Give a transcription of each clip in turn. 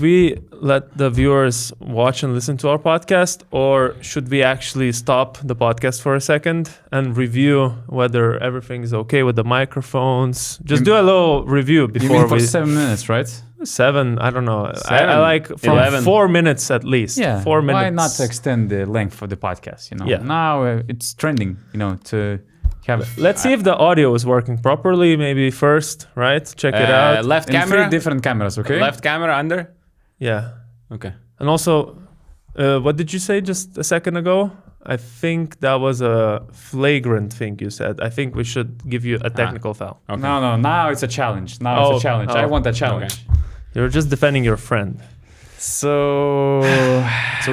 should we let the viewers watch and listen to our podcast, or should we actually stop the podcast for a second and review whether everything is okay with the microphones? Just do a little review before you mean for 7 minutes, right? 7, I don't know. I like from 11. 4 minutes at least. Yeah. 4 minutes. Why not extend the length of the podcast? Yeah. Now it's trending. To have. Let's see if the audio is working properly. Maybe first, right? Check it out. Left In camera. 3 different cameras. Okay. Left camera under. Yeah. Okay. And also, what did you say just a second ago? I think that was a flagrant thing you said. I think we should give you a technical foul. Okay. No. Now it's a challenge. It's a challenge. I want a challenge. Okay. You're just defending your friend. So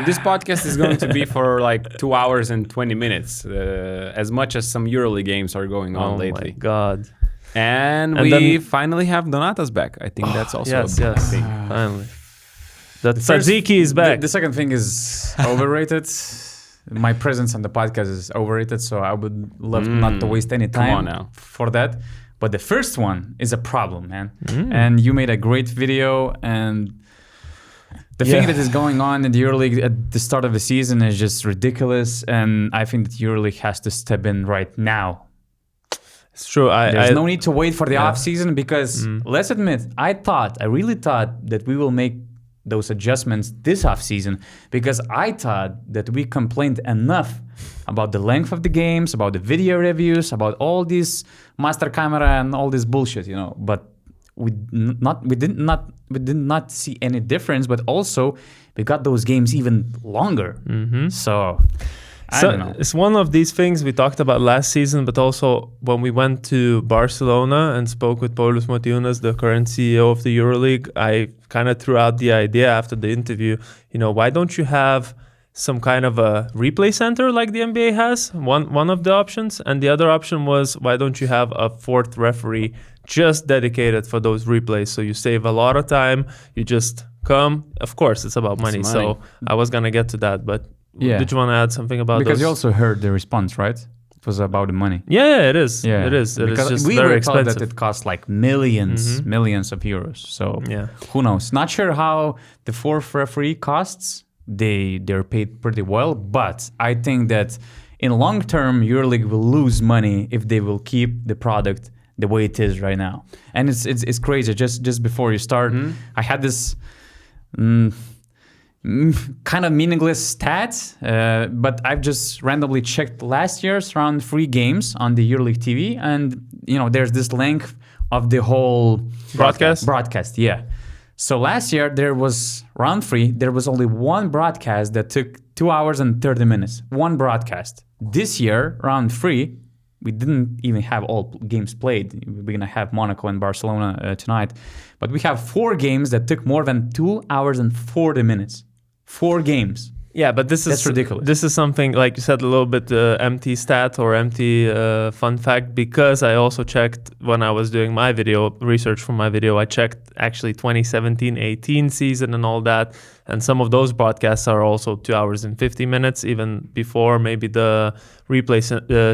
this podcast is going to be for like 2 hours and 20 minutes, as much as some EuroLeague games are going on lately. Oh my God. And we finally have Donatas back. I think that's also yes, a big thing. Finally. That Tzatziki is back. The second thing is overrated. My presence on the podcast is overrated, so I would love not to waste any time for that. But the first one is a problem, man. And you made a great video, and the thing that is going on in the EuroLeague at the start of the season is just ridiculous. And I think that EuroLeague has to step in right now. It's true. There's no need to wait for the off season because let's admit, I really thought that we will make those adjustments this off season because I thought that we complained enough about the length of the games, about the video reviews, about all this master camera and all this bullshit, But we did not see any difference. But also, we got those games even longer. So. I don't know. It's one of these things we talked about last season, but also when we went to Barcelona and spoke with Paulius Motiejunas, the current CEO of the EuroLeague, I kind of threw out the idea after the interview, why don't you have some kind of a replay center like the NBA has? One of the options. And the other option was, why don't you have a fourth referee just dedicated for those replays? So you save a lot of time. You just come. Of course, it's about money. So I was going to get to that, but... Yeah. Did you want to add something about because those? you also heard the response, right? It was about the money. Yeah, it is. Yeah. It is. It is just very expensive. That it costs like millions of euros. So who knows? Not sure how the fourth referee costs. They're paid pretty well, but I think that in long term, EuroLeague will lose money if they will keep the product the way it is right now. And it's crazy. Just before you start, I had this. Kind of meaningless stats, but I've just randomly checked last year's round 3 games on the EuroLeague TV, and there's this length of the whole broadcast. Yeah. So last year there was round 3. There was only one broadcast that took 2 hours and 30 minutes. One broadcast. This year, round 3, we didn't even have all games played. We're gonna have Monaco and Barcelona tonight, but we have 4 games that took more than 2 hours and 40 minutes. 4 games. Yeah, but that's ridiculous. This is something, like you said, a little bit empty stat or empty fun fact, because I also checked when I was doing my research for my video, I checked actually 2017-18 season and all that. And some of those broadcasts are also 2 hours and 50 minutes, even before maybe the replay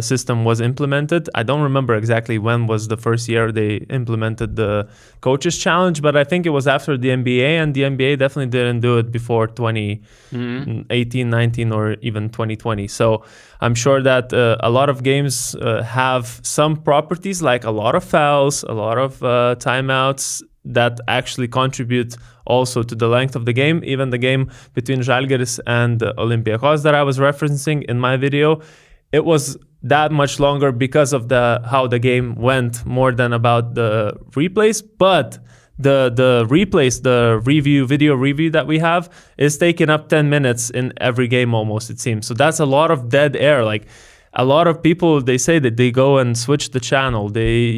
system was implemented. I don't remember exactly when was the first year they implemented the coaches challenge, but I think it was after the NBA, and the NBA definitely didn't do it before 2018, 19, or even 2020. So I'm sure that a lot of games have some properties, like a lot of fouls, a lot of timeouts, that actually contribute also to the length of the game. Even the game between Žalgiris and Olympiacos that I was referencing in my video, it was that much longer because of how the game went, more than about the replays. But the replays, the video review that we have is taking up 10 minutes in every game almost, it seems. So that's a lot of dead air. Like, a lot of people, they say that they go and switch the channel. They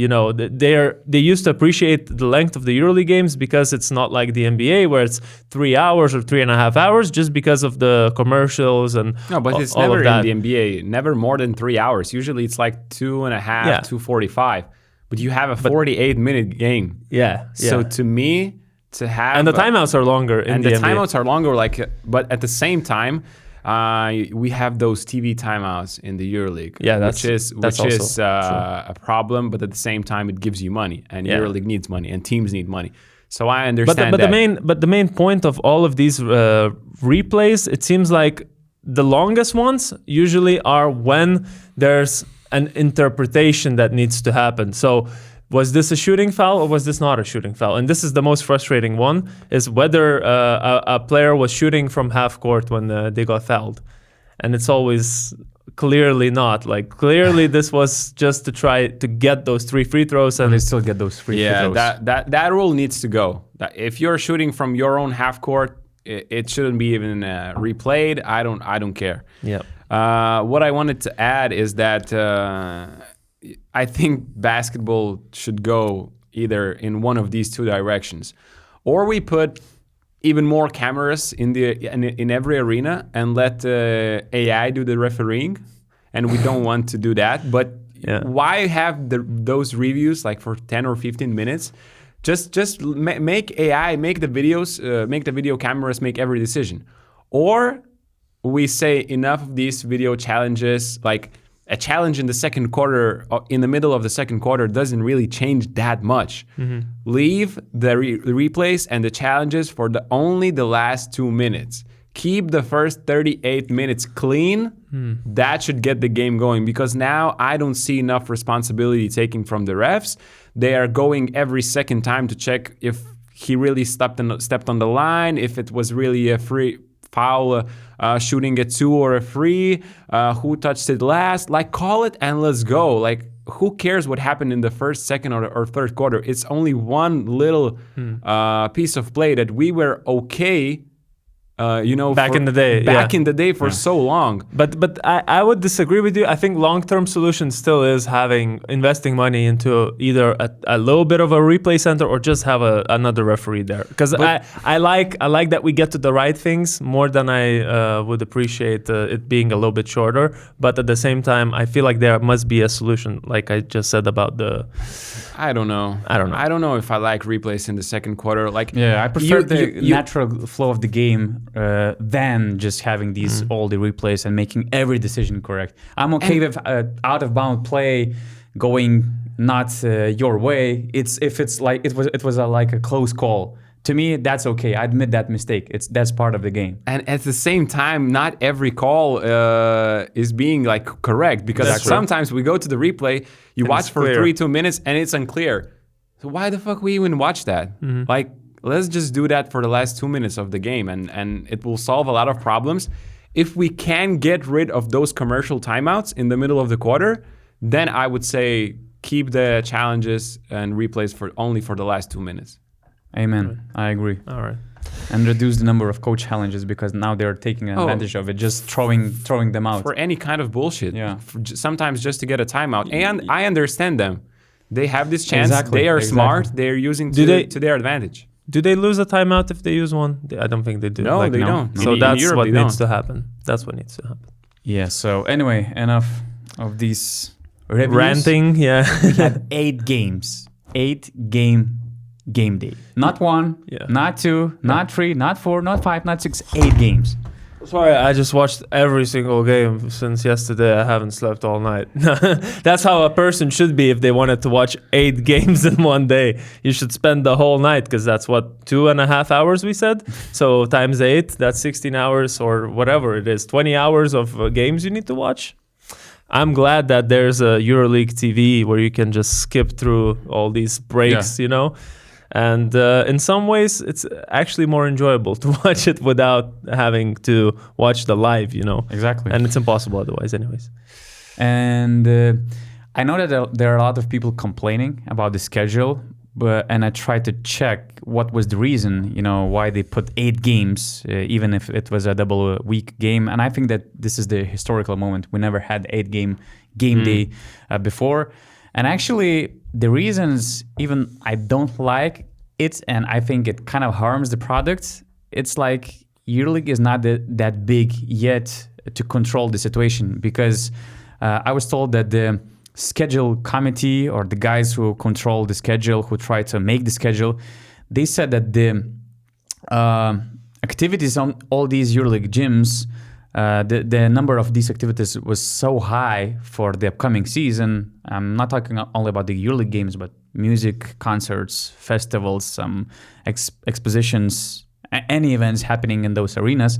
used to appreciate the length of the EuroLeague games because it's not like the NBA where it's 3 hours or 3.5 hours, just because of the commercials and no, but it's never in the NBA, never more than 3 hours. Usually it's like 2.5, 2:45. But you have a 48-minute game. Yeah. So to me, to have and the timeouts are longer in the NBA. Timeouts are longer, but at the same time, we have those TV timeouts in the EuroLeague, which is a problem. But at the same time, it gives you money, and EuroLeague needs money, and teams need money. So I understand but the main point of all of these replays, it seems like the longest ones usually are when there's an interpretation that needs to happen. So was this a shooting foul or was this not a shooting foul? And this is the most frustrating one, is whether a player was shooting from half court when they got fouled. And it's always clearly not. Like, clearly this was just to try to get those 3 free throws. And they still get those free throws. Yeah, that rule needs to go. If you're shooting from your own half court, it shouldn't be even replayed. I don't care. Yeah. What I wanted to add is that I think basketball should go either in one of these 2 directions, or we put even more cameras in every arena and let AI do the refereeing, and we don't want to do that. But why have those reviews like for 10 or 15 minutes? Just make AI, make the videos, make the video cameras make every decision. Or we say enough of these video challenges, like a challenge in the second quarter, in the middle of the second quarter, doesn't really change that much. Mm-hmm. Leave the replays and the challenges for only the last 2 minutes. Keep the first 38 minutes clean. That should get the game going, because now I don't see enough responsibility taken from the refs. They are going every second time to check if he really stepped on the line, if it was really a free foul, shooting a 2 or a free, who touched it last. Like, call it and let's go. Like, who cares what happened in the first, second, or third quarter? It's only one little piece of play that we were okay, back in the day for so long. But I would disagree with you. I think long-term solution still is investing money into either a little bit of a replay center or just have another referee there. Because I like that we get to the right things more than I would appreciate it being a little bit shorter. But at the same time, I feel like there must be a solution, like I just said about the... I don't know. I don't know if I like replays in the second quarter. Like, yeah, I prefer the natural flow of the game than just having these all the replays and making every decision correct. I'm okay with out of bound play going not your way. If it's like it was like a close call. To me, that's okay. I admit that mistake. That's part of the game. And at the same time, not every call is being like correct, because sometimes we go to the replay, you watch for 2 minutes and it's unclear. So why the fuck we even watch that? Mm-hmm. Like, let's just do that for the last 2 minutes of the game, and it will solve a lot of problems. If we can get rid of those commercial timeouts in the middle of the quarter, then I would say keep the challenges and replays only for the last 2 minutes. Amen. Right. I agree. All right. And reduce the number of coach challenges, because now they're taking advantage of it, just throwing them out. For any kind of bullshit. Yeah. Sometimes just to get a timeout. And I understand them. They have this chance. Exactly. They are smart. They're using to their advantage. Do they lose a timeout if they use one? I don't think they do. No, they don't. So that's what needs to happen. That's what needs to happen. Yeah. So anyway, enough of these reviews. Ranting. Yeah. We had 8 games. 8 game day. Not 1, not 2, not 3, not 4, not 5, not 6, 8 games. Sorry, I just watched every single game since yesterday. I haven't slept all night. That's how a person should be if they wanted to watch 8 games in one day. You should spend the whole night, because that's what, 2.5 hours we said? So times 8, that's 16 hours or whatever it is. 20 hours of games you need to watch. I'm glad that there's a EuroLeague TV where you can just skip through all these breaks, you know? And in some ways, it's actually more enjoyable to watch it without having to watch the live, you know? Exactly. And it's impossible otherwise anyways. And I know that there are a lot of people complaining about the schedule, and I tried to check what was the reason, you know, why they put 8 games, even if it was a double week game. And I think that this is the historical moment. We never had 8 game day before. And actually, the reasons even I don't like it, and I think it kind of harms the product, it's like EuroLeague is not that big yet to control the situation, because I was told that the schedule committee, or the guys who control the schedule, who try to make the schedule, they said that the activities on all these EuroLeague gyms, the number of these activities was so high for the upcoming season. I'm not talking only about the EuroLeague games, but music concerts, festivals, some expositions, any events happening in those arenas,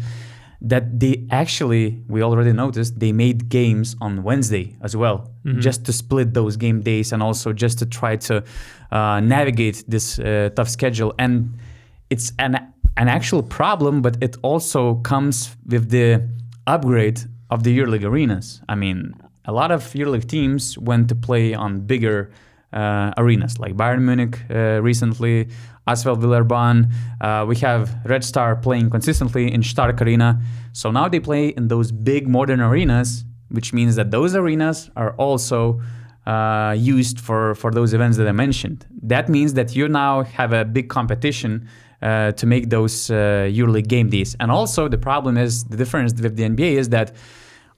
that they actually, we already noticed, they made games on Wednesday as well, just to split those game days and also just to try to navigate this tough schedule. And it's an actual problem, but it also comes with the upgrade of the EuroLeague arenas. I mean, a lot of EuroLeague teams went to play on bigger arenas, like Bayern Munich recently, Asvel Villeurbanne. We have Red Star playing consistently in Stark Arena. So now they play in those big modern arenas, which means that those arenas are also used for those events that I mentioned. That means that you now have a big competition to make those EuroLeague game days. And also the problem is, the difference with the NBA is that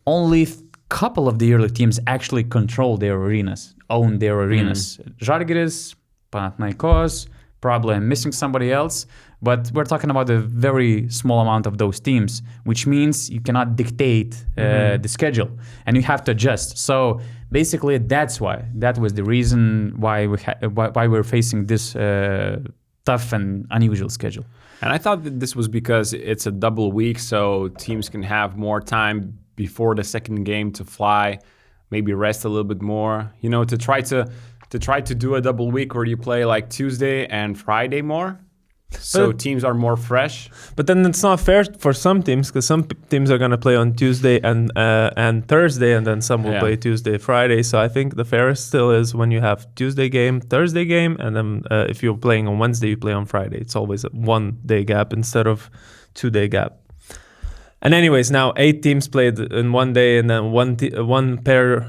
only couple of the EuroLeague teams actually control their arenas, own their arenas. Žalgiris, Panathinaikos, probably I'm missing somebody else, but we're talking about a very small amount of those teams, which means you cannot dictate the schedule and you have to adjust. So basically that was the reason why we're facing this tough and unusual schedule. And I thought that this was because it's a double week, so teams can have more time before the second game to fly, maybe rest a little bit more, to try to do a double week where you play like Tuesday and Friday more, so teams are more fresh. But then it's not fair for some teams, because some teams are going to play on Tuesday and Thursday, and then some will play Tuesday, Friday. So I think the fairest still is when you have Tuesday game, Thursday game, and then if you're playing on Wednesday, you play on Friday. It's always a 1 day gap instead of 2 day gap. And anyways, now 8 teams played in 1 day, and then one pair,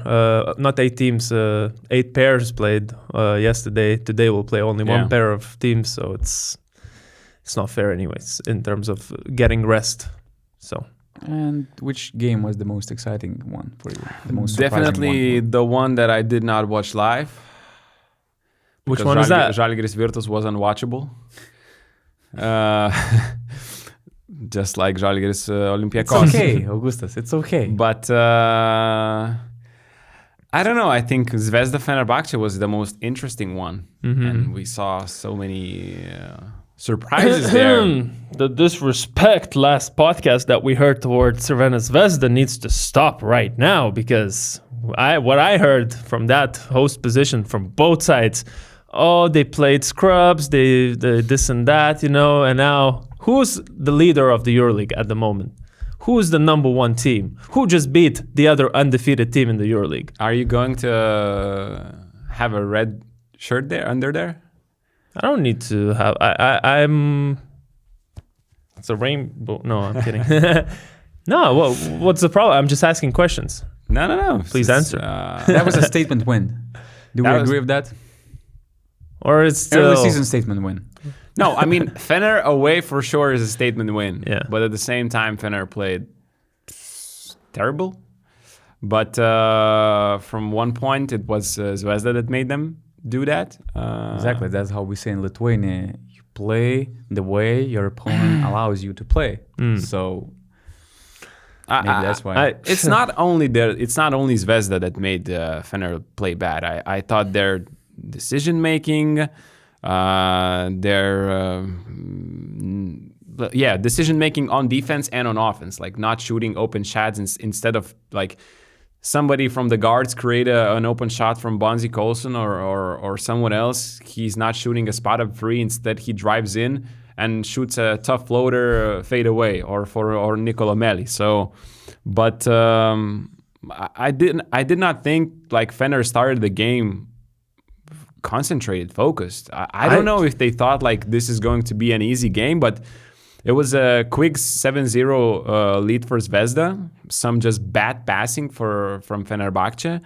not 8 teams, 8 pairs played yesterday. Today we'll play only one pair of teams, so it's not fair anyways in terms of getting rest. So. And which game was the most exciting one for you? The most definitely the one that I did not watch live. Which one is that? Žalgiris Virtus was unwatchable. Just like Žalgiris Olympiacos. It's okay, Augustas, it's okay. But I don't know. I think Zvezda Fenerbahce was the most interesting one. And we saw so many surprises there. The disrespect last podcast that we heard towards Crvena Zvezda needs to stop right now, because what I heard from that host position from both sides, they played scrubs, they this and that, and now who's the leader of the EuroLeague at the moment? Who's the number one team? Who just beat the other undefeated team in the EuroLeague? Are you going to have a red shirt there, under there? I don't need to have. I'm. It's a rainbow. No, I'm kidding. No, what's the problem? I'm just asking questions. No. Please answer. That was a statement win. Do we agree with that? Or it's still early season statement win? No, I mean, Fener away for sure is a statement win. Yeah. But at the same time, Fener played terrible. But from one point, it was Zvezda that made them do that. Exactly. That's how we say in Lithuania. You play the way your opponent allows you to play. So maybe that's why. It's not only Zvezda that made Fener play bad. I thought their decision making, decision making on defense and on offense, like not shooting open shots instead of like somebody from the guards create an open shot from Bonzi Colson or someone else. He's not shooting a spot up three. Instead, he drives in and shoots a tough floater fade away or Nicola Melli. So, but I did not think like Fener started the game concentrated, focused. I don't know if they thought like this is going to be an easy game, but it was a quick 7-0 lead for Zvezda. Some just bad passing from Fenerbahce.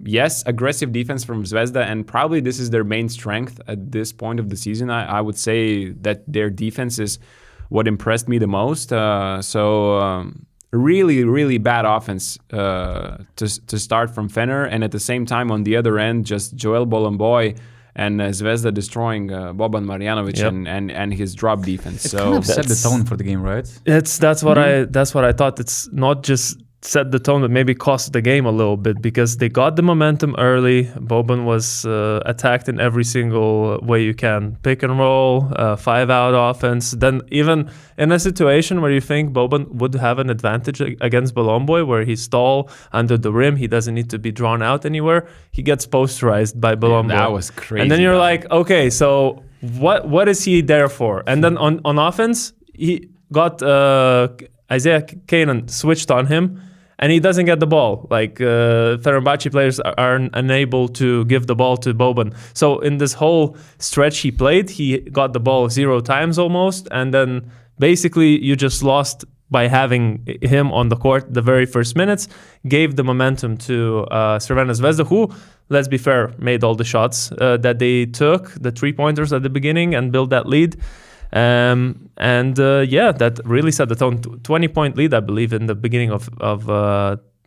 Yes, aggressive defense from Zvezda, and probably this is their main strength at this point of the season. I would say that their defense is what impressed me the most. Really, really bad offense to start from Fener, and at the same time on the other end, just Joel Bolomboy and Zvezda destroying Boban Marjanovic and his drop defense. It kind of set the tone for the game, right? That's what I thought. It's not just set the tone, but maybe cost the game a little bit because they got the momentum early. Boban was attacked in every single way you can. Pick and roll, 5-out offense. Then even in a situation where you think Boban would have an advantage against Bolomboy, where he's tall, under the rim, he doesn't need to be drawn out anywhere, he gets posterized by Bolomboy. That was crazy. And then you're like, okay, so what is he there for? And then on offense, he got Isaiah Kanan switched on him, and he doesn't get the ball. Like Fenerbahce players are unable to give the ball to Boban. So in this whole stretch he played, he got the ball 0 times almost, and then basically you just lost by having him on the court the very first minutes, gave the momentum to Crvena Zvezda, who, let's be fair, made all the shots that they took, the 3-pointers at the beginning, and built that lead. That really set the tone. 20-point lead, I believe, in the beginning of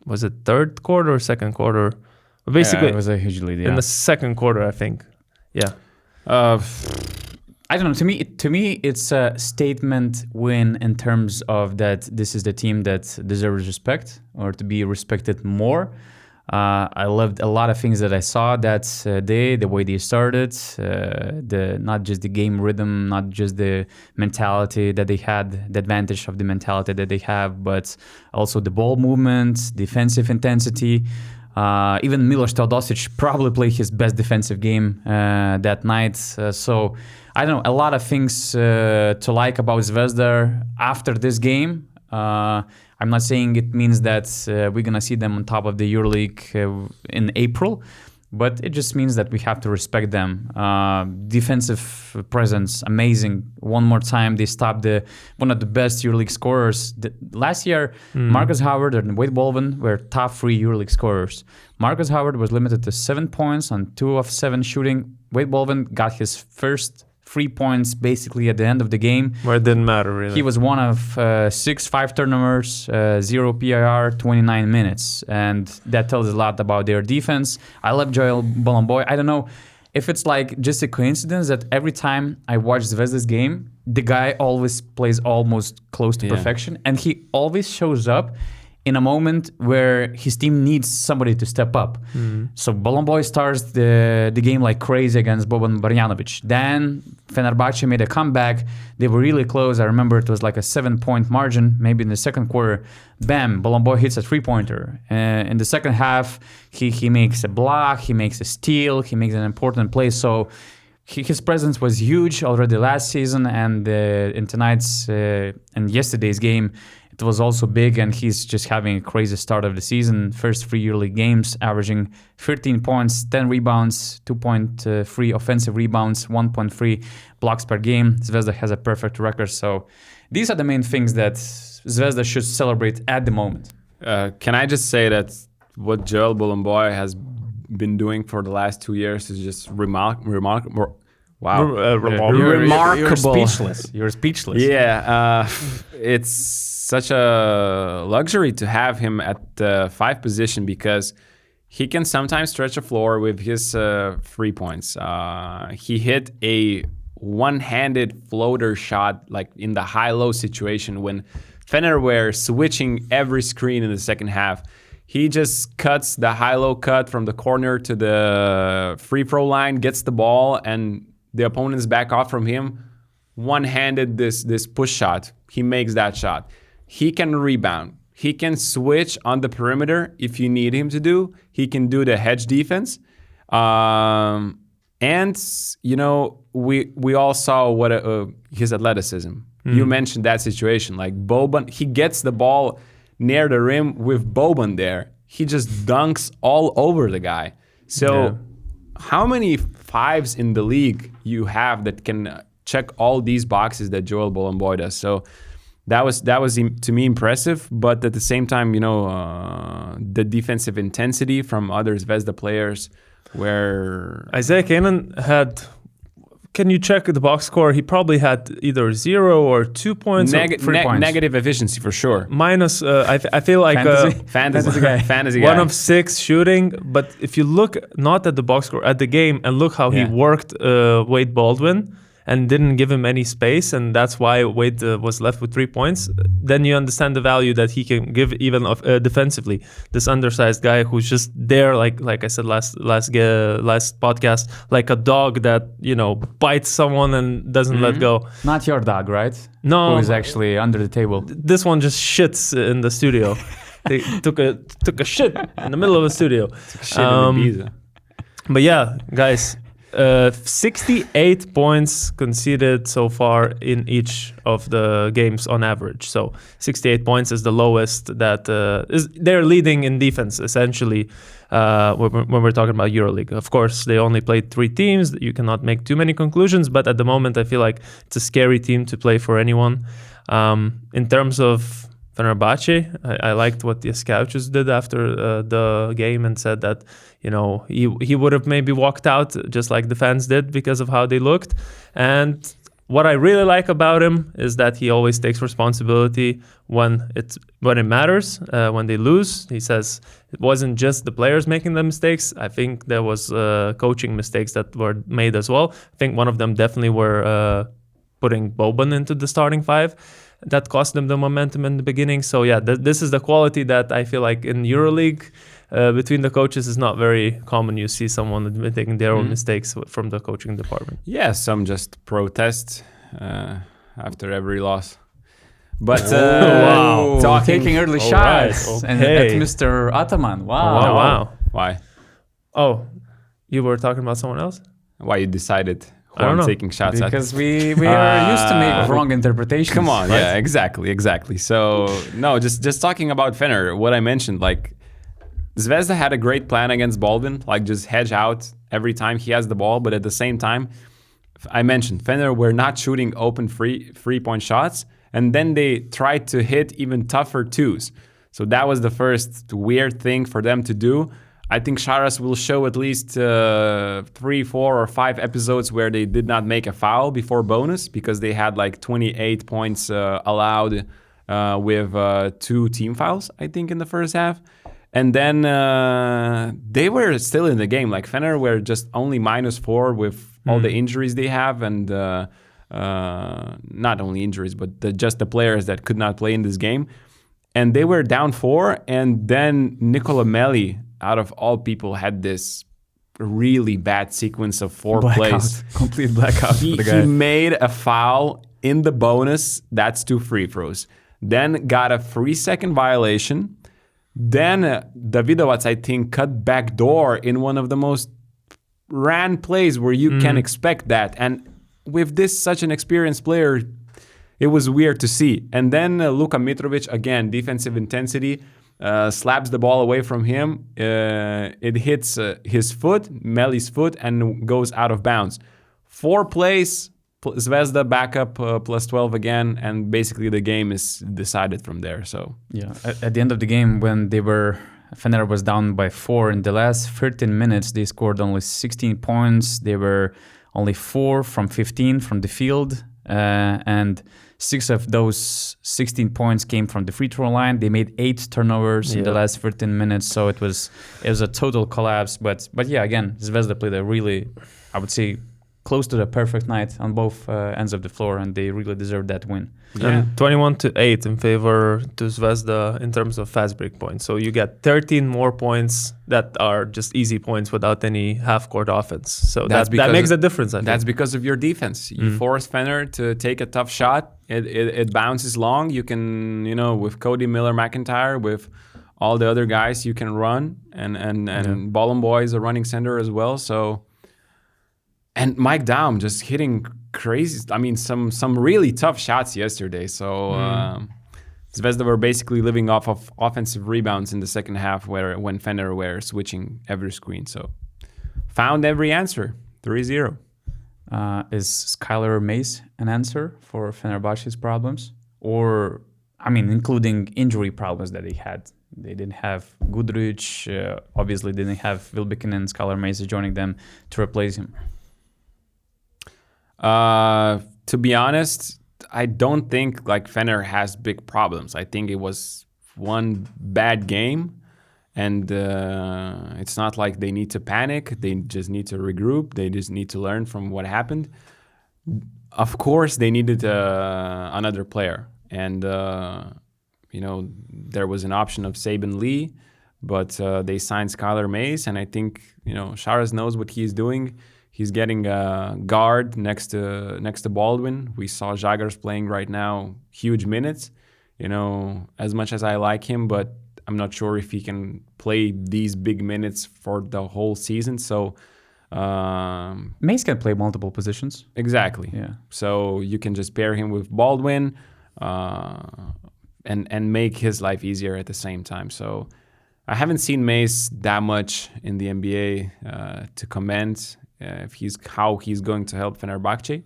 was it third quarter or second quarter? Basically, it was a huge lead. Yeah. In the second quarter, I think. Yeah. I don't know. To me, it's a statement win in terms of that this is the team that deserves respect or to be respected more. I loved a lot of things that I saw that day, the way they started, not just the game rhythm, not just the mentality that they had, the advantage of the mentality that they have, but also the ball movement, defensive intensity. Even Milos Teodosic probably played his best defensive game that night. So I don't know, a lot of things to like about Zvezda after this game. I'm not saying it means that we're going to see them on top of the EuroLeague in April, but it just means that we have to respect them. Defensive presence, amazing. One more time, they stopped one of the best EuroLeague scorers. Last year, Marcus Howard and Wade Baldwin were top 3 EuroLeague scorers. Marcus Howard was limited to 7 points on 2 of 7 shooting. Wade Baldwin got his first 3 points basically at the end of the game. Where it didn't matter, really. He was one of 5 turnovers, 0 PIR, 29 minutes. And that tells a lot about their defense. I love Joel Bolomboy. I don't know if it's like just a coincidence that every time I watch Zvezda's game, the guy always plays almost close to perfection. And he always shows up in a moment where his team needs somebody to step up. So Bolomboy starts the game like crazy against Boban Marjanovic. Then Fenerbahce made a comeback. They were really close. I remember it was like a 7-point margin, maybe in the second quarter. Bam, Bolomboy hits a 3-pointer. In the second half, he makes a block, he makes a steal, he makes an important play. So his presence was huge already last season, and in tonight's and yesterday's game, it was also big, and he's just having a crazy start of the season. First 3 EuroLeague games, averaging 13 points, 10 rebounds, 2.3 offensive rebounds, 1.3 blocks per game. Zvezda has a perfect record. So these are the main things that Zvezda should celebrate at the moment. Can I just say that what Joel Bolomboy has been doing for the last 2 years is just remarkable. Wow. Remarkable. You're speechless. You're speechless. Yeah. It's such a luxury to have him at the 5 position because he can sometimes stretch a floor with his 3 points. He hit a one-handed floater shot like in the high-low situation when Fener were switching every screen in the second half. He just cuts the high-low cut from the corner to the free-throw line, gets the ball, and the opponents back off from him. One-handed this push shot. He makes that shot. He can rebound. He can switch on the perimeter if you need him to do. He can do the hedge defense. And, you know, we all saw what his athleticism. You mentioned that situation. Like Boban, he gets the ball near the rim with Boban there. He just dunks all over the guy. So how many 5s in the league you have that can check all these boxes that Joel Bolomboy does? So that was to me impressive, but at the same time, you know, the defensive intensity from other Zvezda players where Isaiah Kanan had. Can you check the box score? He probably had either 0 or 2 points. 3 points. Negative efficiency for sure. Minus, I feel like fantasy guy. 1 of 6 shooting. But if you look not at the box score, at the game, and look how he worked Wade Baldwin, and didn't give him any space, and that's why Wade was left with 3 points, then you understand the value that he can give even defensively. This undersized guy who's just there, like I said last podcast, like a dog that, you know, bites someone and doesn't let go. Not your dog, right? No. Who is actually under the table. This one just shits in the studio. They took a shit in the middle of the studio. Shit in Ibiza. But yeah, guys, 68 points conceded so far in each of the games on average. So 68 points is the lowest that they're leading in defense, essentially, when we're talking about EuroLeague. Of course, they only played 3 teams. You cannot make too many conclusions, but at the moment, I feel like it's a scary team to play for anyone. In terms of Fenerbahce, I liked what the Scouts did after the game and said that, you know, he would have maybe walked out just like the fans did because of how they looked. And what I really like about him is that he always takes responsibility when it matters, when they lose. He says it wasn't just the players making the mistakes. I think there was coaching mistakes that were made as well. I think one of them definitely were putting Boban into the starting 5. That cost them the momentum in the beginning. So yeah, this is the quality that I feel like in EuroLeague, between the coaches, is not very common. You see someone admitting their own mistakes from the coaching department. Yeah, some just protest after every loss. But taking early shots and at Mr. Ataman. Wow. Wow. Why? Oh, you were talking about someone else? Why you decided? I don't know. Taking shots because we are used to make wrong interpretations. Come on, right? yeah, exactly. So no, just talking about Fener, what I mentioned, like Zvezda had a great plan against Baldwin, like just hedge out every time he has the ball, but at the same time, I mentioned Fener were not shooting open free-point shots, and then they tried to hit even tougher twos. So that was the first weird thing for them to do. I think Sharas will show at least 3, 4, or 5 episodes where they did not make a foul before bonus because they had like 28 points allowed with 2 team fouls, I think, in the first half. And then they were still in the game. Like Fener were just only -4 with all the injuries they have, and not only injuries, but just the players that could not play in this game. And they were down 4, and then Nikola Meli, out of all people, had this really bad sequence of 4 plays. Complete blackout. He made a foul in the bonus. That's 2 free throws. Then got a 3-second violation. Then Davidovac, I think, cut back door in one of the most ran plays where you can expect that. And with such an experienced player, it was weird to see. And then Luka Mitrovic, again, defensive intensity, slaps the ball away from him. It hits his foot, Meli's foot, and goes out of bounds. 4 plays, Zvezda back up +12 again, and basically the game is decided from there. So yeah, at the end of the game, when Fener was down by 4 in the last 13 minutes, they scored only 16 points. They were only 4 from 15 from the field, and 6 of those 16 points came from the free throw line. They made 8 turnovers in the last 13 minutes, so it was a total collapse. But yeah, again, Zvezda played a really, I would say, close to the perfect night on both ends of the floor, and they really deserved that win. Yeah. 21-8 in favor to Zvezda in terms of fast break points. So you get 13 more points that are just easy points without any half-court offense. So that makes a difference, I think. That's because of your defense. You force Fener to take a tough shot. It bounces long. You can, with Cody Miller-McIntyre, with all the other guys, you can run. And Ballon Boy is a running center as well. So... And Mike Daum just hitting crazy, some really tough shots yesterday. So Zvezda were basically living off of offensive rebounds in the second half when Fener were switching every screen. So found every answer, 3-0. Is Skylar Mays an answer for Fenerbahce's problems? Or, including injury problems that they had. They didn't have Guduric, obviously didn't have Wilbekin, and Skylar Mays is joining them to replace him. To be honest, I don't think Fener has big problems. I think it was one bad game, and it's not like they need to panic. They just need to regroup. They just need to learn from what happened. of course, they needed another player. And, there was an option of Saben Lee, but they signed Skylar Mays. And I think, Sharas knows what he's doing. He's getting a guard next to Baldwin. We saw Žagars playing right now huge minutes. As much as I like him, but I'm not sure if he can play these big minutes for the whole season. So Mays can play multiple positions. Exactly. Yeah. So you can just pair him with Baldwin and make his life easier at the same time. So I haven't seen Mays that much in the NBA to comment how he's going to help Fenerbahce,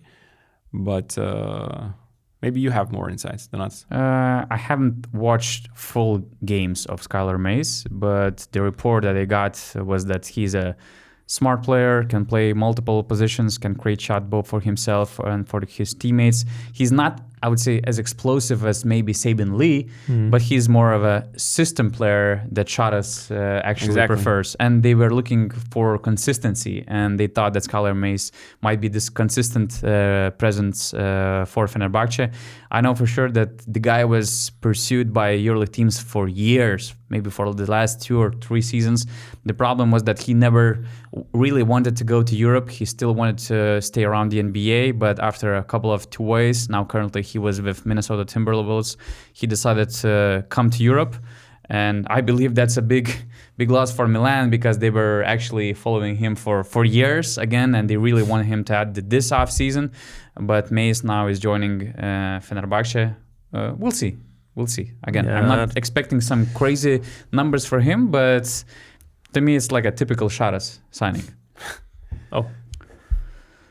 but maybe you have more insights than us. I haven't watched full games of Skylar Mays, but the report that I got was that he's a smart player, can play multiple positions, can create shot both for himself and for his teammates. He's not, I would say, as explosive as maybe Saben Lee, but he's more of a system player that Sharas actually prefers. And they were looking for consistency, and they thought that Skylar Mays might be this consistent presence for Fenerbahce. I know for sure that the guy was pursued by EuroLeague teams for years, maybe for the last 2 or 3 seasons. The problem was that he never really wanted to go to Europe. He still wanted to stay around the NBA, but after a couple of two-ways, now currently he was with Minnesota Timberwolves, he decided to come to Europe. And I believe that's a big loss for Milan, because they were actually following him for years again, and they really wanted him to add this off season. But Mays now is joining Fenerbahce. We'll see. Again, I'm not expecting some crazy numbers for him, but to me, it's like a typical Sharas signing. Oh,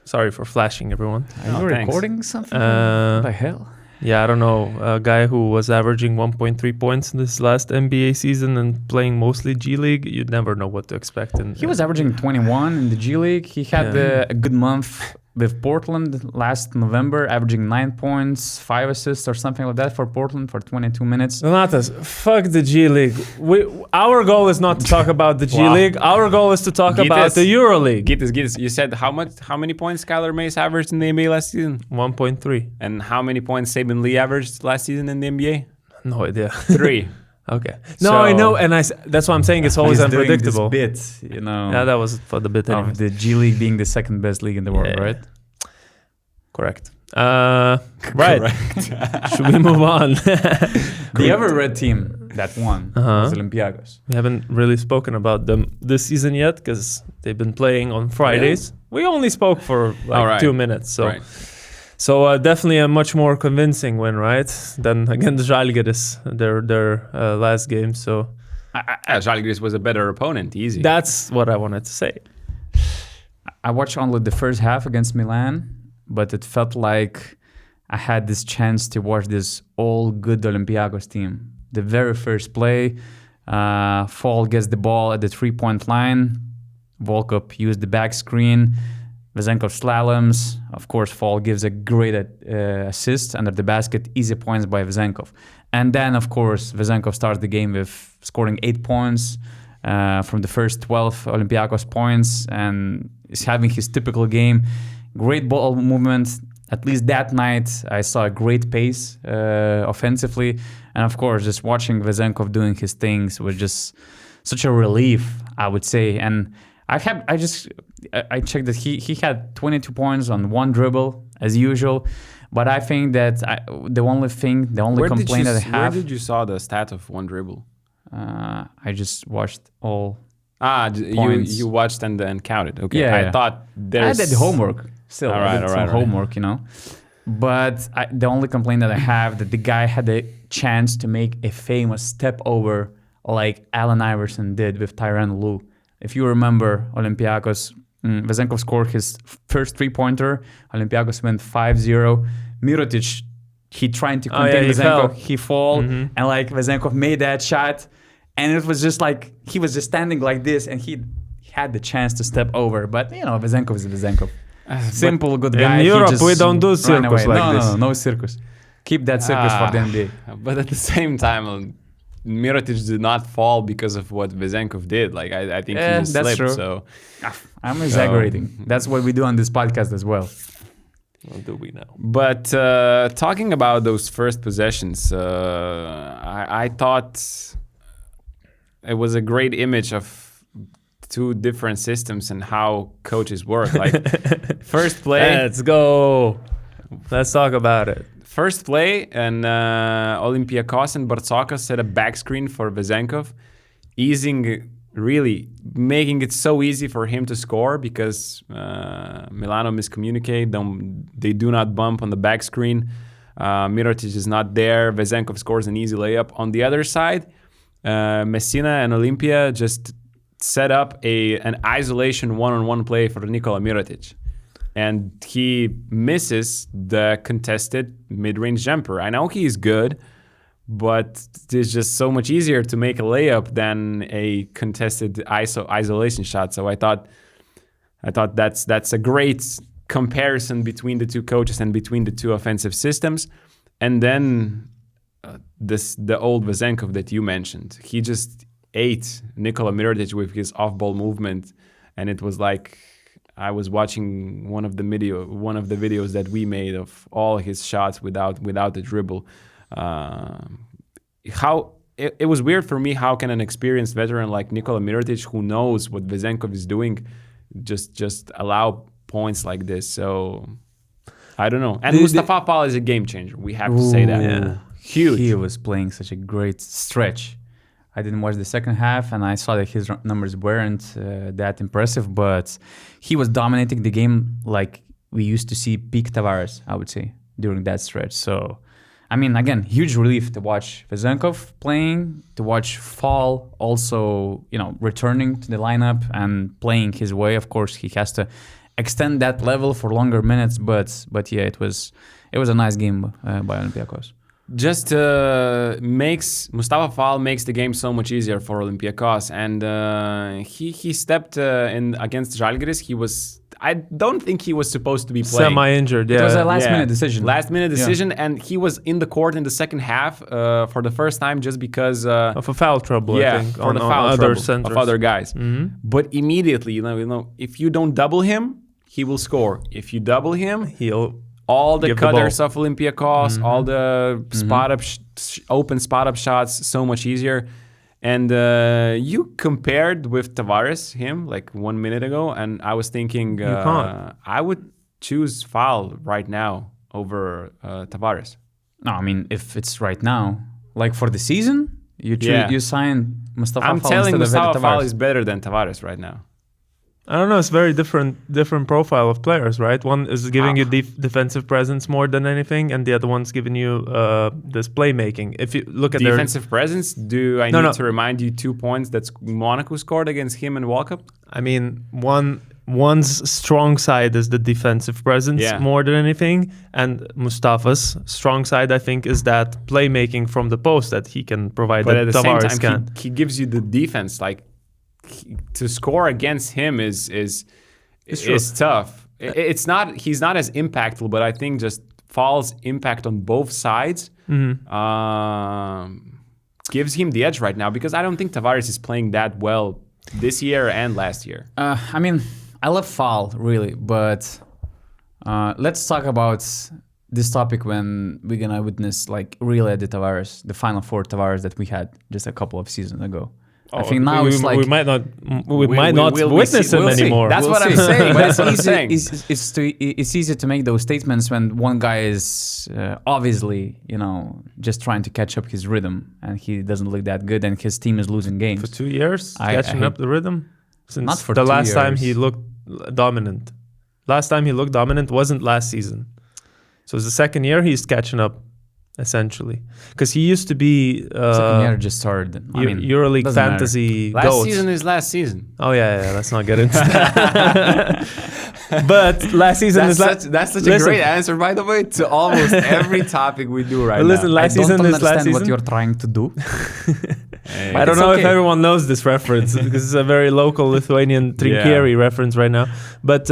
sorry for flashing, everyone. Are you recording something? What the hell? Yeah, I don't know. A guy who was averaging 1.3 points in this last NBA season and playing mostly G League, you'd never know what to expect. He was averaging 21 in the G League. He had a good month with Portland last November, averaging 9 points, 5 assists or something like that for Portland for 22 minutes. Donatas, fuck the G League. Our goal is not to talk about the G League. Our goal is to talk about the EuroLeague. Get this. You said how many points Skylar Mays averaged in the NBA last season? 1.3. And how many points Saben Lee averaged last season in the NBA? No idea. 3. Okay. No, I know, and that's why I'm saying it's always unpredictable. Doing this bit, Yeah, that was for the bit of the G League being the second best league in the world, right? Correct. Right. Should we move on? The other red team that won was Olympiacos. We haven't really spoken about them this season yet because they've been playing on Fridays. Yeah. We only spoke for 2 minutes, so. Right. So definitely a much more convincing win, right? Than against Žalgiris, their last game. So Žalgiris was a better opponent, easy. That's what I wanted to say. I watched only the first half against Milan, but it felt like I had this chance to watch this all good Olympiacos team. The very first play, Fall gets the ball at the 3-point line. Volkov used the back screen. Vezenkov slaloms. Of course, Fall gives a great assist under the basket. Easy points by Vezenkov. And then, of course, Vezenkov starts the game with scoring 8 points from the first 12 Olympiacos points, and is having his typical game. Great ball movement. At least that night, I saw a great pace offensively. And of course, just watching Vezenkov doing his things was just such a relief, I would say. And I checked that he had 22 points on one dribble as usual, but I think that the only complaint that I have. Where did you saw the stat of one dribble? I just watched all. You watched and counted. Okay, yeah, I thought there's. I did homework. Still, I did some homework, But the only complaint that I have that the guy had a chance to make a famous step over like Allen Iverson did with Tyronn Lue. If you remember Olympiacos, Vezenkov scored his first 3-pointer. Olympiacos went 5-0. Mirotic, he tried to contain Vezenkov. He fall, and like Vezenkov made that shot, and it was just like he was just standing like this, and he had the chance to step over. But Vezenkov is Vezenkov. Simple, good guy. In Europe, we don't do circus like this. No circus. Keep that circus for the NBA. But at the same time, Mirotic did not fall because of what Vezenkov did. Like I think he just slipped. True. So I'm exaggerating. That's what we do on this podcast as well. Or do we know? But talking about those first possessions, I thought it was a great image of two different systems and how coaches work. Like first play. Let's go. Let's talk about it. First play, and Olympiacos and Bartzokas set a back screen for Vezenkov, really making it so easy for him to score because Milano miscommunicate. They do not bump on the back screen. Mirotic is not there. Vezenkov scores an easy layup. On the other side, Messina and Olympia just set up an isolation one-on-one play for Nikola Mirotic. And he misses the contested mid-range jumper. I know he is good, but it's just so much easier to make a layup than a contested isolation shot. So I thought that's a great comparison between the two coaches and between the two offensive systems. And then the old Vezenkov that you mentioned, he just ate Nikola Mirotic with his off-ball movement, and it was like I was watching one of the videos that we made of all his shots without the dribble. How it was weird for me. How can an experienced veteran like Nikola Mirotic, who knows what Vezenkov is doing, just allow points like this? So I don't know. And Mustafa Fall is a game changer. We have to say that. Yeah. Huge. He was playing such a great stretch. I didn't watch the second half, and I saw that his numbers weren't that impressive, but he was dominating the game like we used to see peak Tavares, I would say, during that stretch. So, I mean, again, huge relief to watch Vezenkov playing, to watch Fall also, returning to the lineup and playing his way. Of course, he has to extend that level for longer minutes, but yeah, it was a nice game by Olympiacos. Just Mustafa Fall makes the game so much easier for Olympiacos, and he stepped in against Žalgiris. I don't think he was supposed to be playing. Semi-injured, yeah. It was a last-minute decision. Last-minute decision, and he was in the court in the second half for the first time just because of a foul trouble, I think, for the foul trouble of other guys. Mm-hmm. But immediately, if you don't double him, he will score. If you double him, all the cutters of Olympiacos, all the open spot-up shots, so much easier. And you compared with Tavares, him, like 1 minute ago, and I was thinking I would choose Fall right now over Tavares. No, I mean, if it's right now, like for the season, you sign Mustafa Fall. I'm telling Mustafa Fall is better than Tavares right now. I don't know. It's very different profile of players, right? One is giving you defensive presence more than anything, and the other one's giving you this playmaking. If you look at defensive presence, do I need to remind you 2 points that Monaco scored against him and Walkup? I mean, one's strong side is the defensive presence more than anything, and Mustafa's strong side, I think, is that playmaking from the post that he can provide. But at the same Tavares time, he gives you the defense, like. To score against him is tough. It's not. He's not as impactful, but I think just Fall's impact on both sides gives him the edge right now, because I don't think Tavares is playing that well this year and last year. I mean, I love Fall really, but let's talk about this topic when we're gonna witness like really the Tavares, the Final Four Tavares that we had just a couple of seasons ago. I think now we might not witness him anymore. That's what I'm saying. But it's easy to make those statements when one guy is obviously, just trying to catch up his rhythm, and he doesn't look that good, and his team is losing games. For 2 years, catching up the rhythm? Since not for the 2 last years. time he looked dominant. Last time he looked dominant wasn't last season. So it's the second year he's catching up. Essentially, because he used to be second year just started. EuroLeague fantasy last goat. season is last season. Oh yeah, let's not get into that. But last season that's such a great answer, by the way, to almost every topic we do right now. Listen, last season is last season. What you're trying to do. I don't know if everyone knows this reference because it's a very local Lithuanian Trinkieri reference right now. But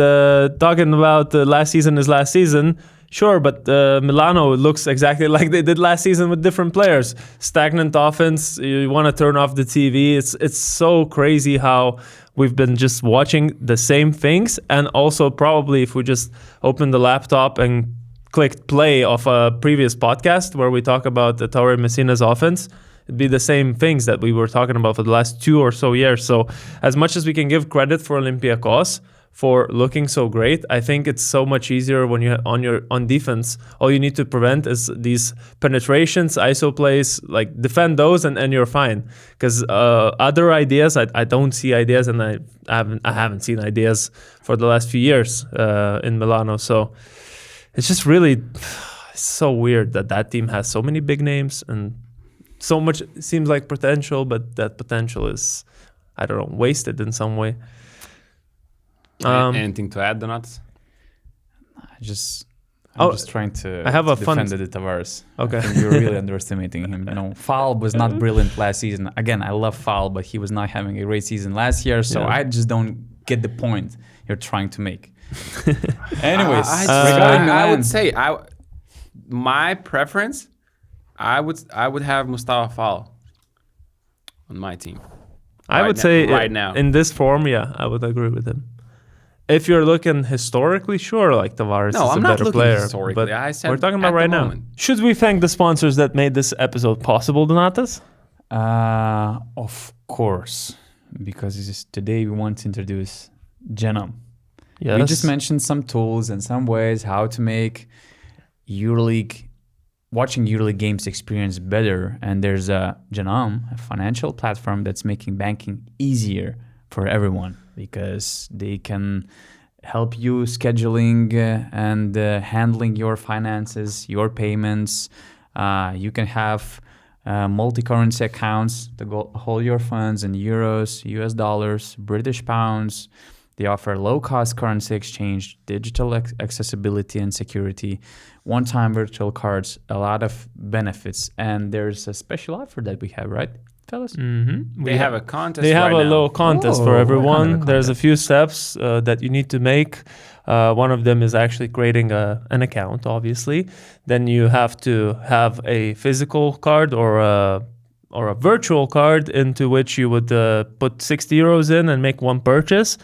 talking about last season is last season, sure, but Milano looks exactly like they did last season with different players. Stagnant offense, you want to turn off the TV. It's so crazy how we've been just watching the same things. And also probably if we just open the laptop and clicked play of a previous podcast where we talk about the Tauri Messina's offense, it'd be the same things that we were talking about for the last 2 or so years. So as much as we can give credit for Olympiacos for looking so great, I think it's so much easier when you on defense. All you need to prevent is these penetrations, ISO plays, like defend those and you're fine. Because other ideas, I don't see ideas, and I haven't seen ideas for the last few years in Milano. So it's just really so weird that team has so many big names and so much seems like potential, but that potential is, I don't know, wasted in some way. Anything to add, Donatas? I'm just trying to defend the Tavares. Okay. I think you're really underestimating him. Foul was not brilliant last season. Again, I love Foul, but he was not having a great season last year, so I just don't get the point you're trying to make. Anyways, I would say my preference, I would have Mustafa Fall on my team. I would say right now in this form, I would agree with him. If you're looking historically, sure, like Tavares is a better player. Historically. But we're talking about right now. Should we thank the sponsors that made this episode possible, Donatas? Of course, because today we want to introduce Genome. Yes. We just mentioned some tools and some ways how to make watching EuroLeague games experience better. And there's Genome, a financial platform that's making banking easier for everyone because they can help you scheduling and handling your finances, your payments. You can have multi-currency accounts to hold your funds in euros, US dollars, British pounds. They offer low-cost currency exchange, digital accessibility and security, one-time virtual cards, a lot of benefits. And there's a special offer that we have, right, fellas? Mm-hmm. They have a contest. They have right a now. little contest for everyone. There's a few steps that you need to make. One of them is actually creating an account, obviously. Then you have to have a physical card or a virtual card into which you would put 60 euros in and make one purchase.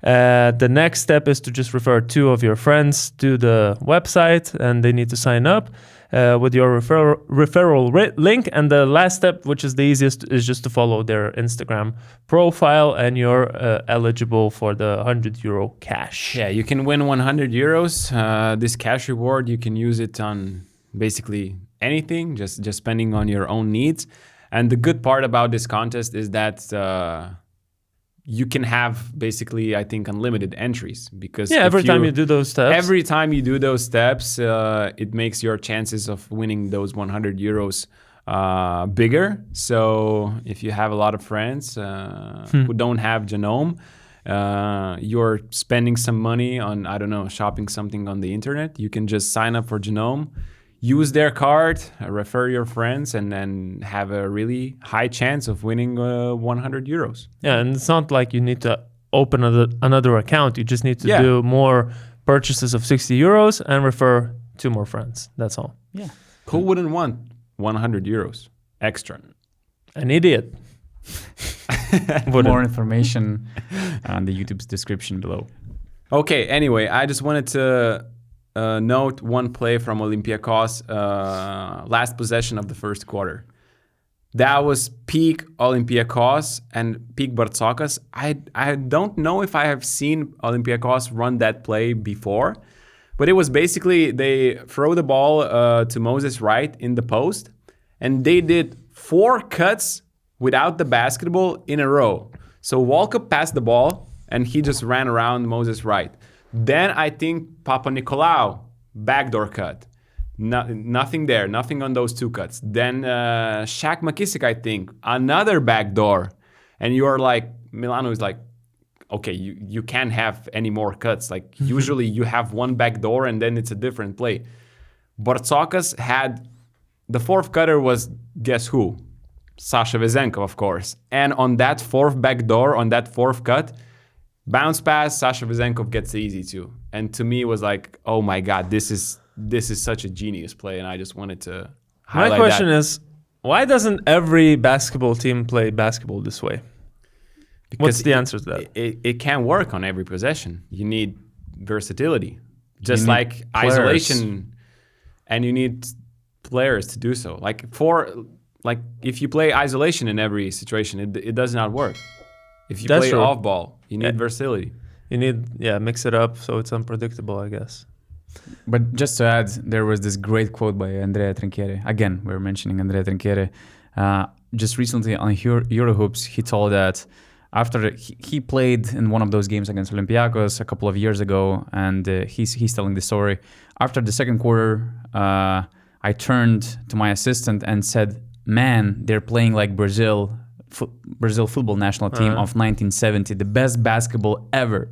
The next step is to just refer 2 of your friends to the website, and they need to sign up with your referral link. And the last step, which is the easiest, is just to follow their Instagram profile, and you're eligible for the €100 cash. Yeah, you can win 100 euros. This cash reward, you can use it on basically anything, just spending on your own needs. And the good part about this contest is that you can have basically, I think, unlimited entries because every time you do those steps. Every time you do those steps, it makes your chances of winning those 100 euros bigger. So if you have a lot of friends who don't have Genome, you're spending some money on, I don't know, shopping something on the internet, you can just sign up for Genome, use their card, refer your friends, and then have a really high chance of winning 100 euros. Yeah, and it's not like you need to open another account. You just need to do more purchases of 60 euros and refer 2 more friends. That's all. Yeah. Who wouldn't want 100 euros extra? An idiot. More information on the YouTube's description below. Okay, anyway, I just wanted to note one play from Olympiacos, last possession of the first quarter. That was peak Olympiacos and peak Bartzokas. I don't know if I have seen Olympiacos run that play before, but it was basically they throw the ball to Moses Wright in the post, and they did 4 cuts without the basketball in a row. So Walkup passed the ball, and he just ran around Moses Wright. Then I think Papa Nicolau, backdoor cut. Nothing there, nothing on those 2 cuts. Then Shaq McKissick, I think, another backdoor. And you're like, Milano is like, okay, you can't have any more cuts. Like usually you have one backdoor and then it's a different play. Bartzokas had, the 4th cutter was, guess who? Sasha Vezenkov, of course. And on that fourth backdoor, on that fourth cut, bounce pass, Sasha Vezenkov gets the easy two. And to me, it was like, oh my God, this is such a genius play. And I just wanted to highlight that. My question is, why doesn't every basketball team play basketball this way? Because what's the answer to that? It can't work on every possession. You need versatility. Just need like players. Isolation, and you need players to do so. Like if you play isolation in every situation, it does not work. If you play off ball, you need versatility. You need mix it up so it's unpredictable, I guess. But just to add, there was this great quote by Andrea Trinchieri. Again, we're mentioning Andrea Trinchieri. Just recently on Eurohoops, he told that after he played in one of those games against Olympiacos a couple of years ago, and he's telling the story. After the second quarter, I turned to my assistant and said, "Man, they're playing like Brazil football national team of 1970, the best basketball ever.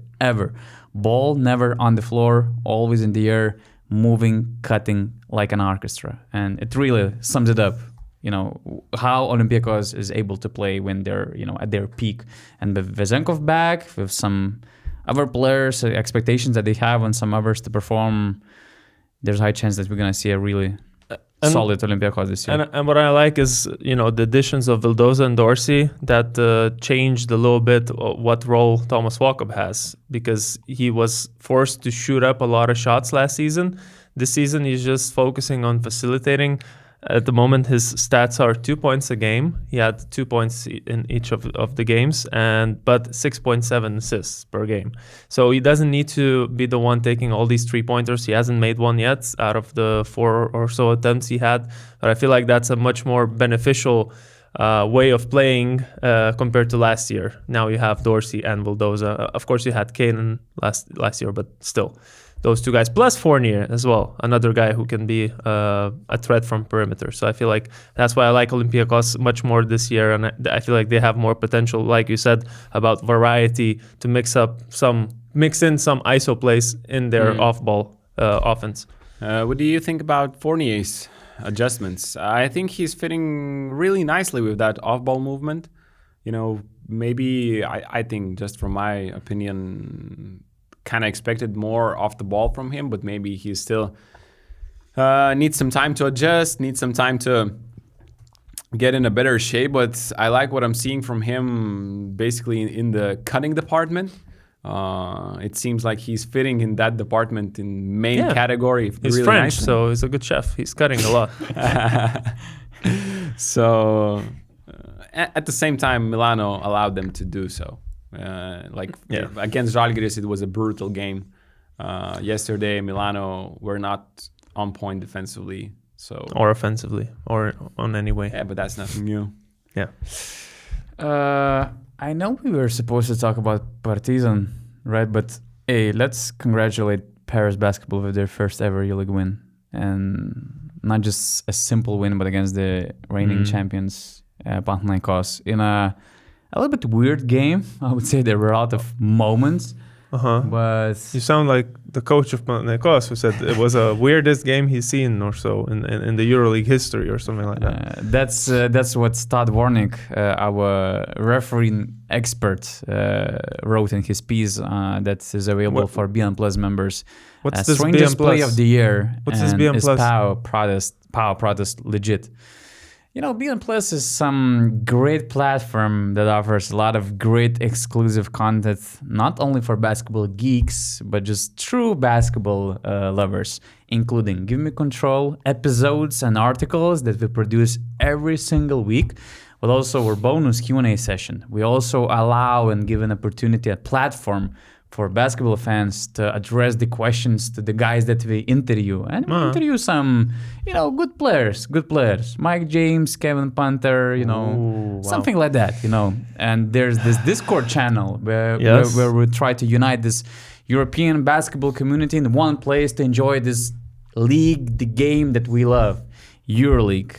Ball never on the floor, always in the air, moving, cutting like an orchestra." And it really sums it up. How Olympiacos is able to play when they're, at their peak. And with Vezenkov back, with some other players, expectations that they have on some others to perform, there's a high chance that we're going to see a really solid Olympiacos this year. And what I like is, the additions of Vildoza and Dorsey that changed a little bit what role Thomas Walkup has, because he was forced to shoot up a lot of shots last season. This season, he's just focusing on facilitating. At the moment, his stats are 2 points a game. He had 2 points in each of the games, but 6.7 assists per game. So he doesn't need to be the one taking all these 3-pointers. He hasn't made one yet out of the 4 or so attempts he had. But I feel like that's a much more beneficial way of playing compared to last year. Now you have Dorsey and Vildoza. Of course, you had Kanan last year, but still. Those two guys, plus Fournier as well, another guy who can be a threat from perimeter. So I feel like that's why I like Olympiacos much more this year, and I feel like they have more potential, like you said, about variety to mix in some ISO plays in their off-ball offense. What do you think about Fournier's adjustments? I think he's fitting really nicely with that off-ball movement. Maybe I think, just from my opinion, kind of expected more off the ball from him, but maybe he still needs some time to adjust, needs some time to get in a better shape. But I like what I'm seeing from him basically in the cutting department. It seems like he's fitting in that department in main category. He's really French, nicely. so he's a good chef. He's cutting a lot. So at the same time, Milano allowed them to do so. Against Žalgiris, it was a brutal game. Yesterday, Milano were not on point defensively, or offensively, or on any way. Yeah, but that's nothing new. Yeah. I know we were supposed to talk about Partizan, right? But hey, let's congratulate Paris basketball with their first ever EuroLeague win, and not just a simple win, but against the reigning champions, Panathinaikos, in a little bit weird game. I would say there were a lot of moments, but you sound like the coach of Panathinaikos who said it was the weirdest game he's seen or so in the EuroLeague history or something like that. That's what Todd Warnick, our refereeing expert, wrote in his piece that is available for BN Plus members. What's this strangest BN Plus? play of the year? What's this BN Plus? PAO Protest legit. BN Plus is some great platform that offers a lot of great exclusive content, not only for basketball geeks, but just true basketball lovers, including Give Me Control, episodes and articles that we produce every single week, but also our bonus Q&A session. We also allow and give an opportunity, a platform for basketball fans to address the questions to the guys that we interview. And we interview some, good players. Mike James, Kevin Panther, something like that, And there's this Discord channel where we try to unite this European basketball community in one place to enjoy this league, the game that we love, EuroLeague,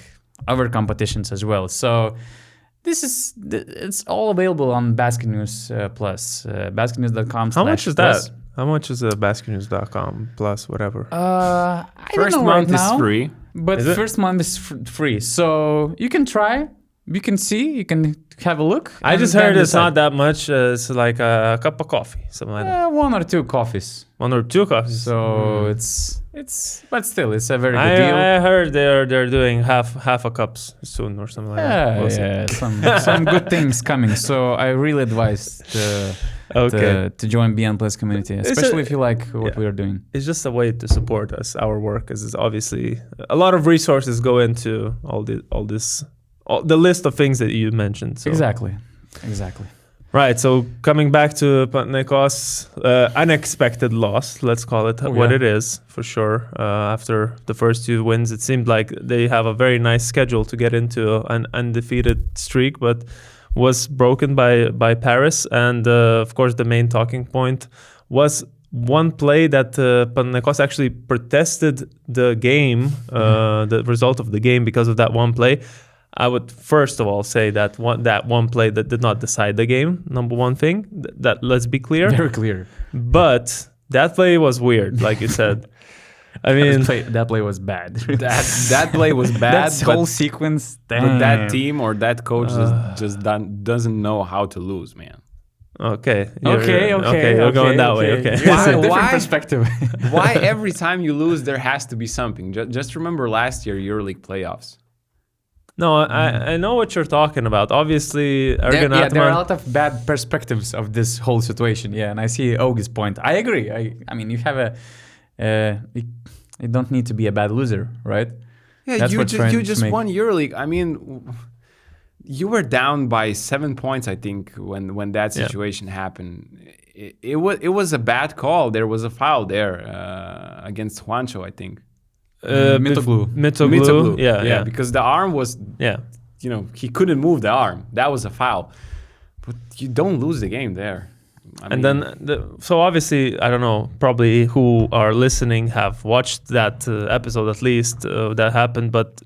other competitions as well. So it's all available on BasketNews Plus, basketnews.com. How much is that? How much is BasketNews.com Plus, whatever? I First don't know month right is now, free. But first month is free. So you can try. You can see, you can have a look. I just heard it's not that much. It's like a cup of coffee, something like that. 1 or 2 coffees. 1 or 2 coffees. So but still, it's a very good deal. I heard they're doing half a cups soon or something like that. We'll see. Some good things coming. So I really advise to join BN Plus community, especially if you like what we are doing. It's just a way to support us, our work, because it's obviously a lot of resources go into all the list of things that you mentioned. So. Exactly. Right, so coming back to Panathinaikos, unexpected loss, let's call it it is, for sure. After the first 2 wins, it seemed like they have a very nice schedule to get into an undefeated streak, but was broken by Paris. And of course, the main talking point was one play that Panathinaikos actually protested the game, the result of the game, because of that one play. I would first of all say that one play that did not decide the game, number one thing, that let's be clear. Very clear. But that play was weird, like you said. I mean, that play was bad. that play was bad. That whole sequence, damn. But that team or that coach just doesn't know how to lose, man. Okay. Okay. You're going that way. Okay. It's a different perspective. Why every time you lose, there has to be something? Just remember last year, EuroLeague playoffs. No, I know what you're talking about. Obviously, there are a lot of bad perspectives of this whole situation. Yeah, and I see Og's point. I agree. I mean, you have you don't need to be a bad loser, right? Yeah, you just won EuroLeague. I mean, you were down by 7 points, I think, when that situation happened. It was a bad call. There was a foul there against Juancho, I think. Mitoglu. Yeah, because the arm was, he couldn't move the arm. That was a foul. But you don't lose the game there. So obviously, I don't know, probably who are listening have watched that episode at least that happened, but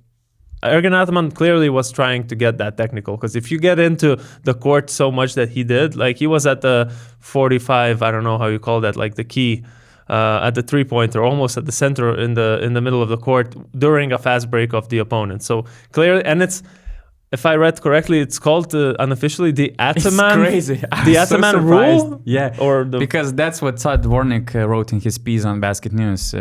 Ergin Ataman clearly was trying to get that technical, because if you get into the court so much that he did, like he was at the 45, I don't know how you call that, like the key, at the 3-pointer, almost at the center in the middle of the court during a fast break of the opponent. So clearly, and it's, if I read correctly, it's called unofficially the Ataman. It's crazy. The Ataman rule. Yeah, because that's what Todd Warnick wrote in his piece on BasketNews.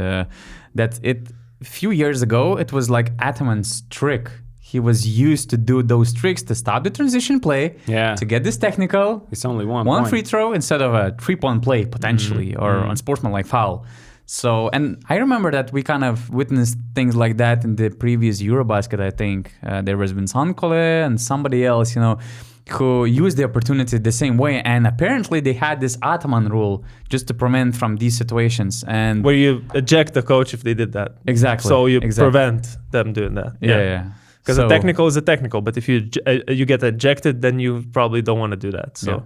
That a few years ago it was like Ataman's trick. He was used to do those tricks to stop the transition play, to get this technical. It's only one free throw instead of a 3-point play potentially, or unsportsmanlike foul. So, and I remember that we kind of witnessed things like that in the previous Eurobasket, I think. There was Vezenkov and somebody else, who used the opportunity the same way. And apparently they had this Ataman rule just to prevent from these situations. And where you eject the coach if they did that. Exactly. So you prevent them doing that. Yeah. Because a technical is a technical, but if you get ejected, then you probably don't want to do that. So,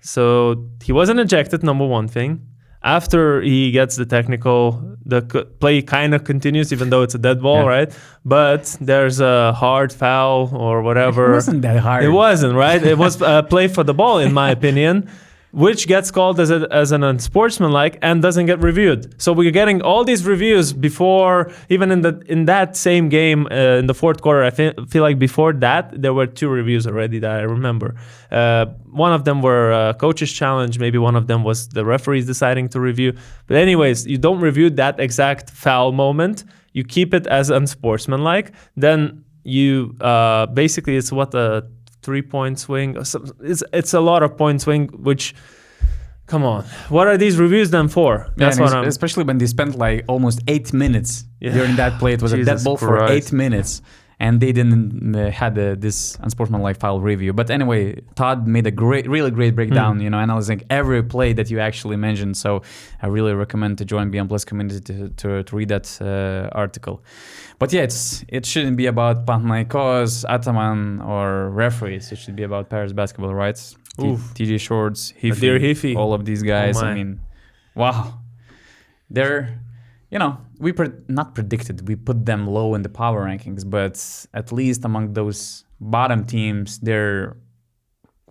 so he wasn't ejected, number one thing. After he gets the technical, the play kind of continues, even though it's a dead ball, right? But there's a hard foul or whatever. It wasn't that hard. It wasn't, right? It was a play for the ball, in my opinion, which gets called as an unsportsmanlike and doesn't get reviewed. So we're getting all these reviews before, even in that same game in the fourth quarter. I feel like before that there were 2 reviews already that I remember. One of them were coach's challenge. Maybe one of them was the referees deciding to review. But anyways, you don't review that exact foul moment. You keep it as unsportsmanlike. Then you basically, it's what a 3-point swing. It's a lot of point swing, which, come on, what are these reviews then for? That's what especially when they spent like almost 8 minutes during that play. It was a dead ball for 8 minutes, and they didn't had this unsportsmanlike foul review. But anyway, Todd made a really great breakdown, analyzing every play that you actually mentioned. So I really recommend to join BM Plus community to read that article. But yeah, it shouldn't be about Panathinaikos, Ataman, or referees. It should be about Paris basketball, right? TJ Shorts, Hifi, all of these guys. I mean, wow. They're, we not predicted. We put them low in the power rankings, but at least among those bottom teams, they're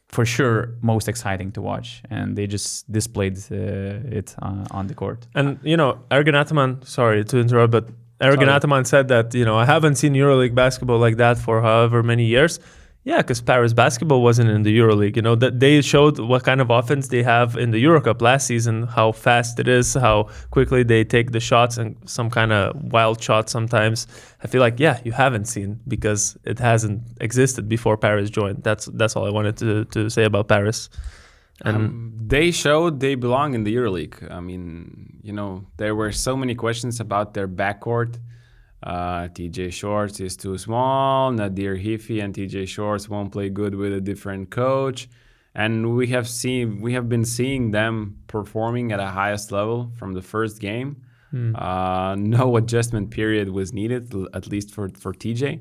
for sure most exciting to watch. And they just displayed it on the court. And, Ergin Ataman, sorry to interrupt, but Ergin Ataman said that, I haven't seen EuroLeague basketball like that for however many years. Yeah, because Paris basketball wasn't in the EuroLeague. That they showed what kind of offense they have in the Eurocup last season, how fast it is, how quickly they take the shots, and some kind of wild shot sometimes. I feel like, you haven't seen, because it hasn't existed before Paris joined. That's all I wanted to say about Paris. And they showed they belong in the EuroLeague. I mean, there were so many questions about their backcourt. TJ Shorts is too small. Nadir Hifi and TJ Shorts won't play good with a different coach. And we have been seeing them performing at a highest level from the first game. No adjustment period was needed, at least for TJ.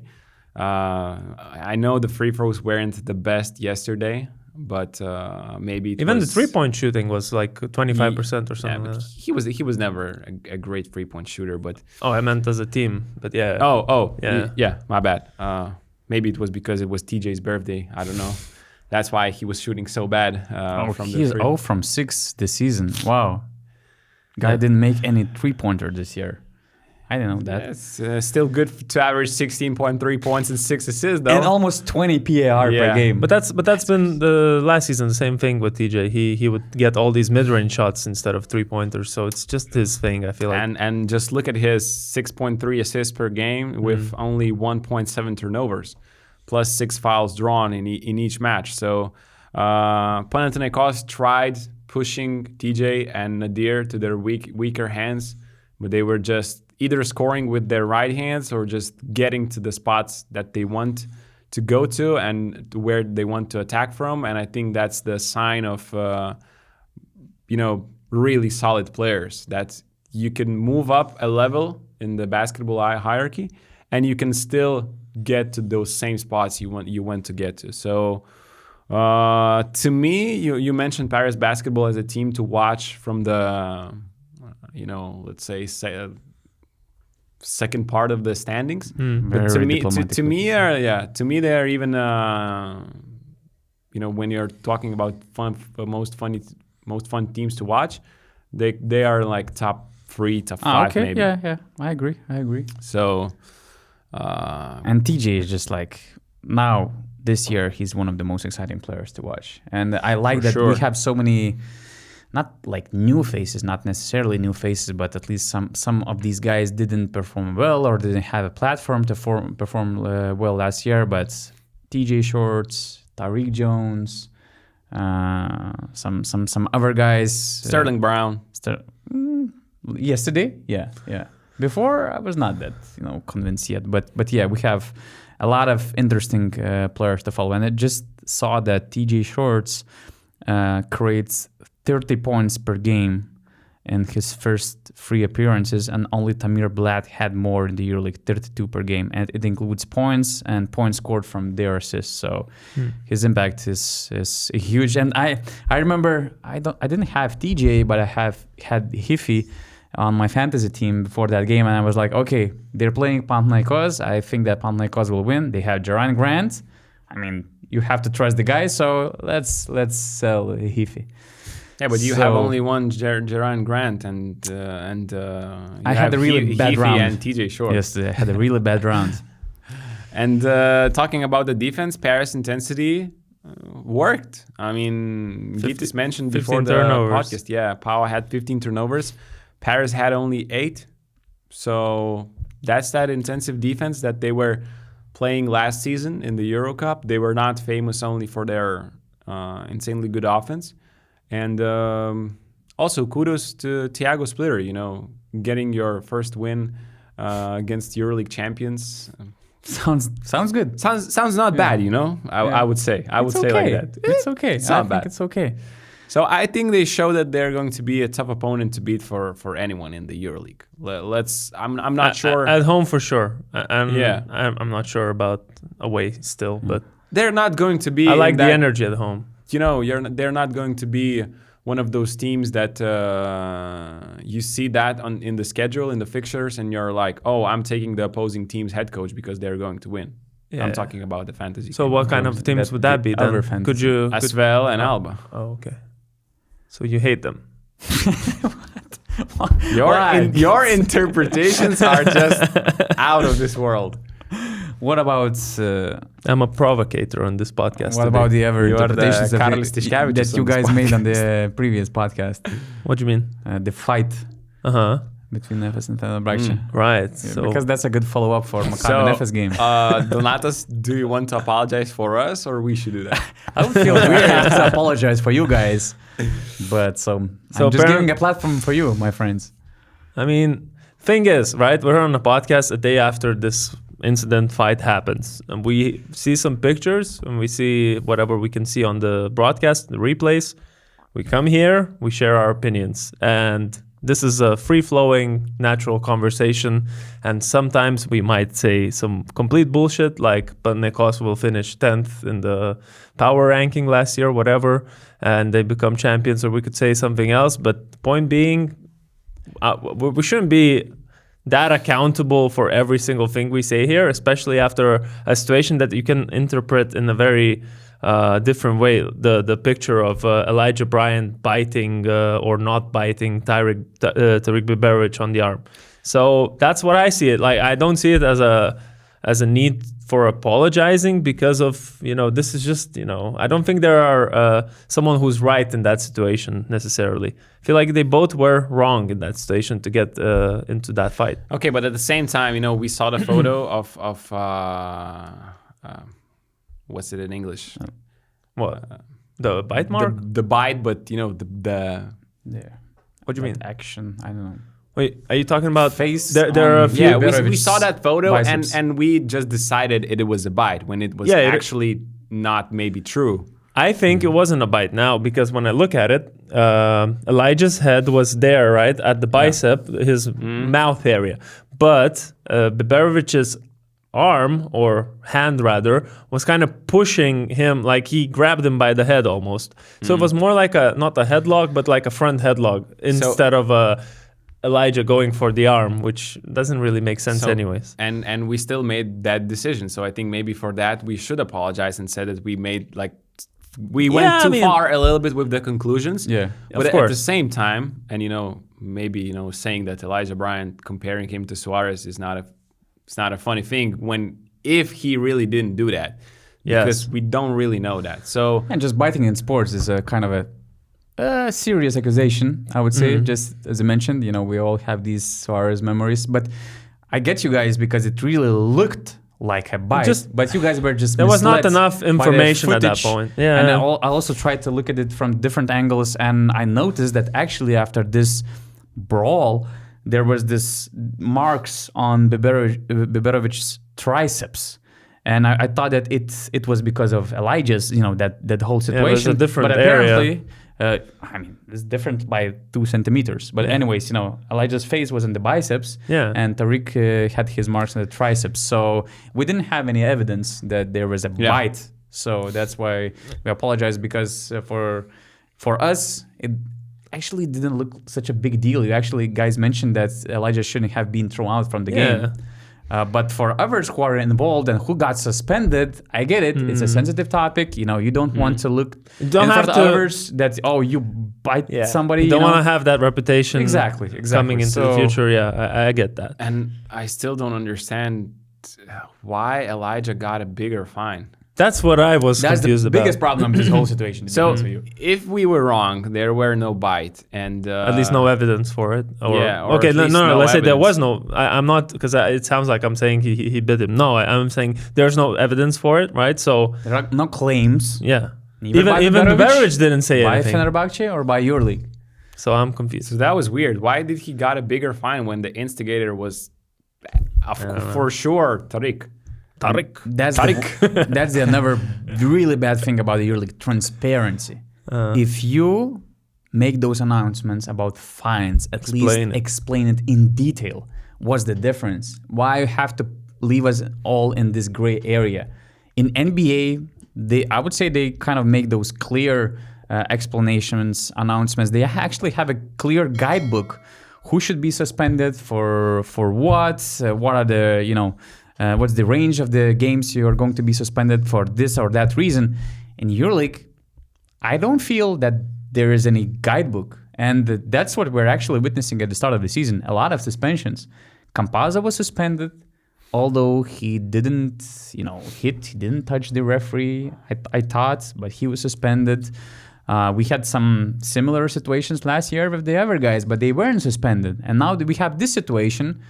I know the free throws weren't the best yesterday, but maybe even the 3-point shooting was like 25% or something. Yeah, but he was never a great 3-point shooter. But I meant as a team. But yeah. Yeah. My bad. Maybe it was because it was TJ's birthday. I don't know. That's why he was shooting so bad. He's 0 from 6 this season. Wow. Guy didn't make any 3-pointer this year. I didn't know that. It's still good to average 16.3 points and 6 assists, though. And almost 20 PAR per game. But that's been the last season, the same thing with TJ. He would get all these mid-range shots instead of 3-pointers, so it's just his thing, I feel like. And just look at his 6.3 assists per game with only 1.7 turnovers, plus 6 fouls drawn in each match. So Panathinaikos tried pushing TJ and Nadir to their weaker hands, but they were just either scoring with their right hands or just getting to the spots that they want to go to and where they want to attack from. And I think that's the sign of, really solid players, that you can move up a level in the basketball hierarchy and you can still get to those same spots you want to get to. So to me, you mentioned Paris basketball as a team to watch from the, let's say second part of the standings. But to me, they're even when you're talking about most fun teams to watch, they are like top 3, top 5 okay. maybe. Yeah, I agree. So and TJ is just like, now this year he's one of the most exciting players to watch, and I like that we have so many. Not like new faces, not necessarily new faces, but at least some of these guys didn't perform well or didn't have a platform to perform well last year. But TJ Shorts, Tariq Jones, some other guys. Sterling Brown. Yesterday, yeah. Before I was not that convinced yet, but yeah, we have a lot of interesting players to follow, and I just saw that TJ Shorts creates 30 points per game in his first 3 appearances, and only Tamir Blatt had more in the EuroLeague, 32 per game, and it includes points and points scored from their assists. So his impact is huge. And I remember I didn't have TJ, but I had Hifi on my fantasy team before that game, and I was like, okay, they're playing Panathinaikos. I think that Panathinaikos will win. They have Jaran Grant. I mean, you have to trust the guy, so let's sell Hifi. Yeah, but you have only one Jaran Grant, and I had a really bad round. And TJ Shorts. Yes, I had a really bad round. And talking about the defense, Paris intensity worked. I mean, Gitis mentioned before the podcast. Yeah, PAO had 15 turnovers. Paris had only 8. So that's that intensive defense that they were playing last season in the Eurocup. They were not famous only for their insanely good offense. And also kudos to Thiago Splitter, getting your first win against EuroLeague champions. Sounds good. Sounds not bad, I would say. I would say like that. It's okay. It's not bad. It's okay. So I think they show that they're going to be a tough opponent to beat for anyone in the EuroLeague. I'm not sure. At home for sure. I'm not sure about away still, but they're not going to be. I like the energy at home. They're not going to be one of those teams that you see that in the schedule, in the fixtures, and you're like, oh, I'm taking the opposing team's head coach because they're going to win. Yeah. I'm talking about the fantasy. So what kind of teams would that be then? Could you Asvel and ALBA? Oh, okay. So you hate them. What? Your interpretations are just out of this world. What about I'm a provocator on this podcast. what today. about the other You are the interpretations Carlos Tiškevičius that you on this guys made on the previous podcast? What do you mean? The fight between Efes and Fenerbahce. Right. Yeah, So because that's a good follow-up for Maccabi and Efes game. Donatas, do you want to apologize for us, or we should do that? I would feel weird to apologize for you guys, but I'm just giving a platform for you, my friends. I mean, thing is, right? We're on a podcast a day after this incident fight happens, and we see some pictures, and we see whatever we can see on the broadcast, the replays. We come here, we share our opinions, and this is a free-flowing, natural conversation, and sometimes we might say some complete bullshit, like Panathinaikos will finish 10th in the power ranking last year, whatever, and they become champions, or we could say something else. But the point being, we shouldn't be that accountable for every single thing we say here, especially after a situation that you can interpret in a very different way. The picture of Elijah Bryant biting or not biting Tariq Biberovic on the arm. So that's what I see it. Like, I don't see it as a need for apologizing because of, this is just, I don't think there are someone who's right in that situation necessarily. I feel like they both were wrong in that situation to get into that fight. Okay, but at the same time, we saw the photo of what's it in English? What? The bite mark? The bite, but the Yeah. What do you mean? Action. I don't know. Wait, are you talking about Face? There are a few. yeah, we saw that photo biceps. and we just decided it was a bite when it was actually not maybe true. I think it wasn't a bite now, because when I look at it, Elijah's head was there, right, at the bicep, his mouth area. But Biberovic's arm, or hand rather, was kind of pushing him, like he grabbed him by the head almost. So it was more like not a headlock, but like a front headlock instead of Elijah going for the arm, which doesn't really make sense anyways. And we still made that decision. So I think maybe for that we should apologize and say that we made we went too far a little bit with the conclusions. Yeah. But Of course. at the same time, and maybe saying that Elijah Bryant, comparing him to Suarez is not a funny thing if he really didn't do that. Yes. Because we don't really know that. So And just biting in sports is a kind of a serious accusation, I would say. Just as I mentioned, we all have these Suarez memories. But I get you guys because it really looked like a bite. But you guys were just There was not misled enough by the information at that footage. point. Yeah. And I also tried to look at it from different angles, and I noticed that actually after this brawl, there was this marks on Biberovic's triceps. And I thought that it was because of Elijah's, that whole situation. it was a different but area. apparently, it's different by 2 centimeters. But anyways, Elijah's face was in the biceps, and Tariq had his marks in the triceps. So we didn't have any evidence that there was a bite. So that's why we apologize, because for us, it actually didn't look such a big deal. You actually, guys, mentioned that Elijah shouldn't have been thrown out from the game. But for others who are involved and who got suspended, I get it. It's a sensitive topic. You don't want to look in front of others that, you bite somebody. You don't want to have that reputation exactly coming into the future. Yeah, I get that. And I still don't understand why Elijah got a bigger fine. That's what I was That's confused the about. biggest problem with this whole situation. So if we were wrong, there were no bite, and at least no evidence for it. Or okay, no. Let's say there was no. I'm not, because it sounds like I'm saying he bit him. No, I'm saying there's no evidence for it, right? So there are no claims. Yeah. Even Biberovic didn't say anything. By Fenerbahce or by EuroLeague? So I'm confused. So that was weird. Why did he got a bigger fine when the instigator was, for sure, Tariq? That's another really bad thing about the EuroLeague, transparency. If you make those announcements about fines, at least explain it in detail. What's the difference? Why you have to leave us all in this gray area? In NBA, I would say they kind of make those clear explanations, announcements. They actually have a clear guidebook. Who should be suspended for what? What are the, what's the range of the games you are going to be suspended for this or that reason? In EuroLeague, I don't feel that there is any guidebook. And that's what we're actually witnessing at the start of the season. A lot of suspensions. Campazzo was suspended, although he didn't, he didn't touch the referee, I thought, but he was suspended. We had some similar situations last year with the other guys, but they weren't suspended. And now we have this situation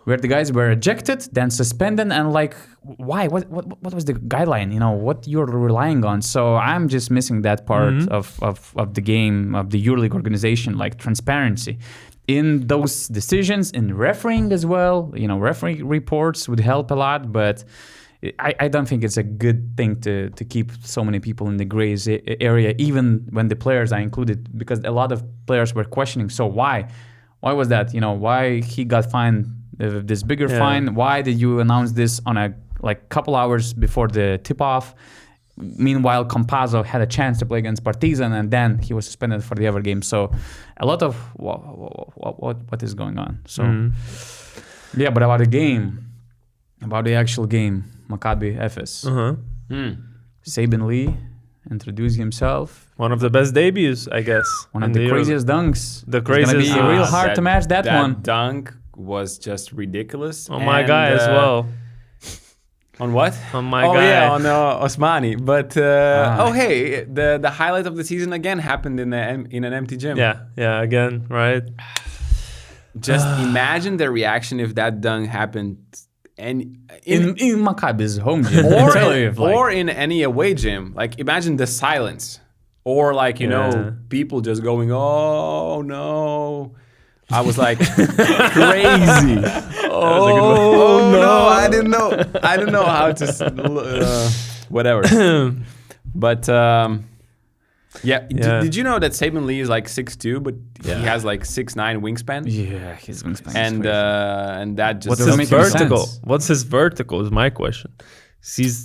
where the guys were ejected, then suspended, and like, why? What was the guideline? What you're relying on? So I'm just missing that part of the game, of the EuroLeague organization, like transparency in those decisions, in refereeing as well. Referee reports would help a lot, but I don't think it's a good thing to keep so many people in the gray area, even when the players are included, because a lot of players were questioning. So why was that? Why he got fined this bigger fine? Why did you announce this on a couple hours before the tip-off? Meanwhile, Campazzo had a chance to play against Partizan, and then he was suspended for the other game. So a lot of what is going on. So but about the game, about the actual game, Maccabi Efes. Saben Lee introduced himself. One of the best debuts, I guess. One of the craziest dunks. The craziest. It's gonna be real hard to match that one. Dunk was just ridiculous. On my guy as well. On what? On my guy. Oh yeah, on Osmani. But hey, the highlight of the season again happened in an empty gym. Yeah, again, right? Just imagine the reaction if that dunk happened in Maccabi's home gym, or in any away gym. Like imagine the silence, or people just going, "Oh no." I was like crazy. Oh no! I didn't know how to whatever. But did you know that Saben Lee is like 6'2", but he has like 6'9" wingspan? Yeah, his wingspan. And that just what's his vertical? What's his vertical is my question.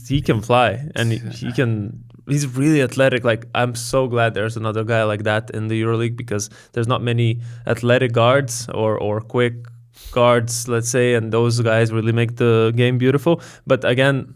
He can fly, and he can. He's really athletic. Like, I'm so glad there's another guy like that in the EuroLeague, because there's not many athletic guards or quick guards, let's say, and those guys really make the game beautiful. But again,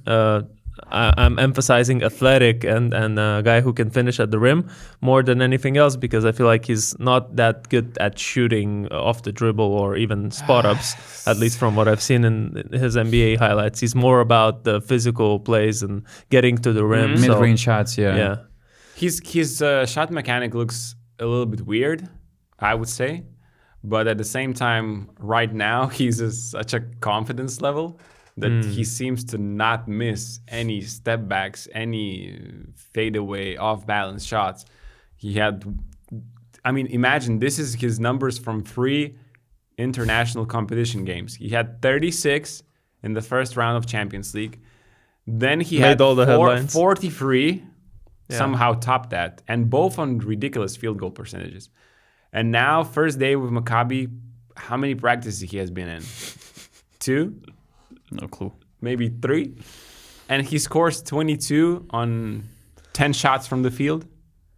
I'm emphasizing athletic and a guy who can finish at the rim more than anything else, because I feel like he's not that good at shooting off the dribble or even spot ups, at least from what I've seen in his NBA highlights. He's more about the physical plays and getting to the rim. Mid-range shots, yeah. His shot mechanic looks a little bit weird, I would say. But at the same time, right now, he's such a confidence level that he seems to not miss any step backs, any fadeaway, off-balance shots. Imagine this is his numbers from 3 international competition games. He had 36 in the first round of Champions League. Then he had all the headlines. 43, somehow topped that, and both on ridiculous field goal percentages. And now, first day with Maccabi, how many practices he has been in? 2? No clue. Maybe 3. And he scores 22 on 10 shots from the field.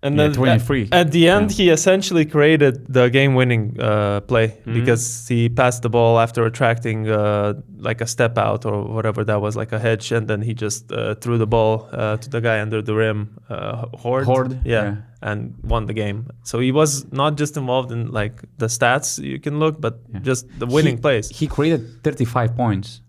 And then 23. At the end, he essentially created the game-winning play because he passed the ball after attracting like a step out or whatever that was, like a hedge, and then he just threw the ball to the guy under the rim, Horde. Yeah, and won the game. So he was not just involved in like the stats you can look, but just the winning plays. He created 35 points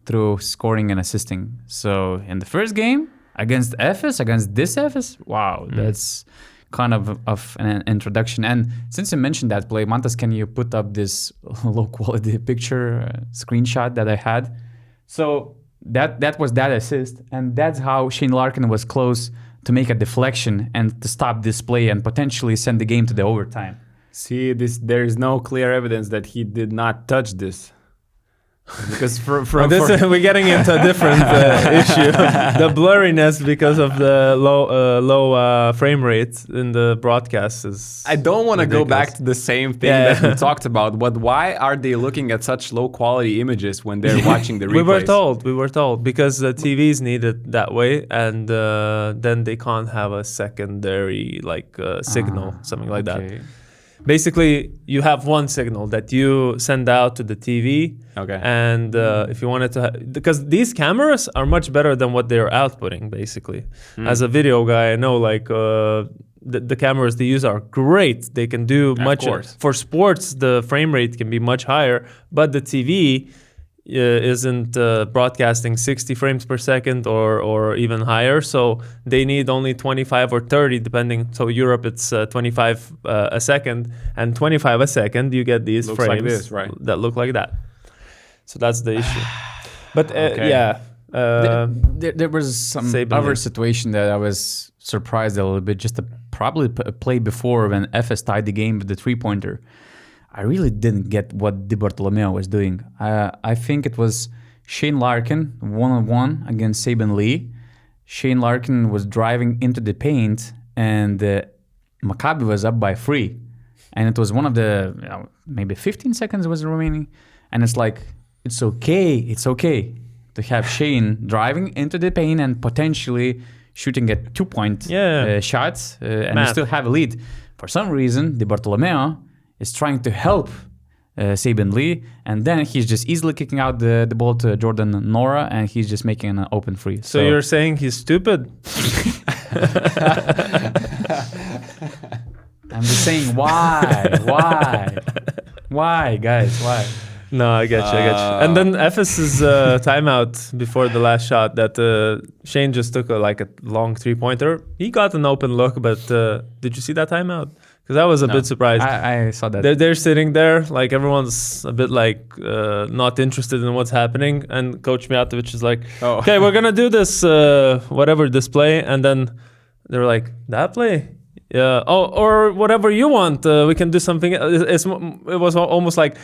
through scoring and assisting. So in the first game, against this Efes, wow, that's kind of an introduction. And since you mentioned that play, Mantas, can you put up this low-quality picture screenshot that I had? So that was that assist, and that's how Shane Larkin was close to make a deflection and to stop this play and potentially send the game to the overtime. See, there is no clear evidence that he did not touch this. Because we're getting into a different issue, the blurriness because of the low frame rate in the broadcast is. I don't want to go back to the same thing that we talked about, but why are they looking at such low quality images when they're watching the replays? We were told because the TVs need it that way, and then they can't have a secondary signal, something like that. Basically, you have one signal that you send out to the TV. Okay. And if you wanted to... because these cameras are much better than what they're outputting, basically. As a video guy, I know, the cameras they use are great. They can do much. For sports, the frame rate can be much higher, but the TV isn't broadcasting 60 frames per second or even higher. So they need only 25 or 30, depending. So Europe, it's 25 a second, and 25 a second, you get these frames like this, right? that look like that. So that's the issue. But there was some other situation that I was surprised a little bit. Just to probably play before when FS tied the game with the 3-pointer. I really didn't get what Di Bartolomeo was doing. I think it was Shane Larkin one-on-one against Saben Lee. Shane Larkin was driving into the paint, and Maccabi was up by 3. And it was one of the, maybe 15 seconds was remaining. And it's like, it's okay to have Shane driving into the paint and potentially shooting a 2-point shots and you still have a lead. For some reason, Di Bartolomeo is trying to help Saben Lee, and then he's just easily kicking out the ball to Jordan Nora, and he's just making an open free. So you're saying he's stupid? I'm just saying, why? Why, guys? Why? No, I get you. And then Efes's timeout before the last shot that Shane just took a long 3-pointer. He got an open look, but did you see that timeout? Because I was a bit surprised. I saw that. They're sitting there, like everyone's a bit not interested in what's happening. And Coach Mijatovic is like, okay, we're going to do this whatever display. And then they're like, that play? Yeah. Oh, or whatever you want. We can do something. It was almost like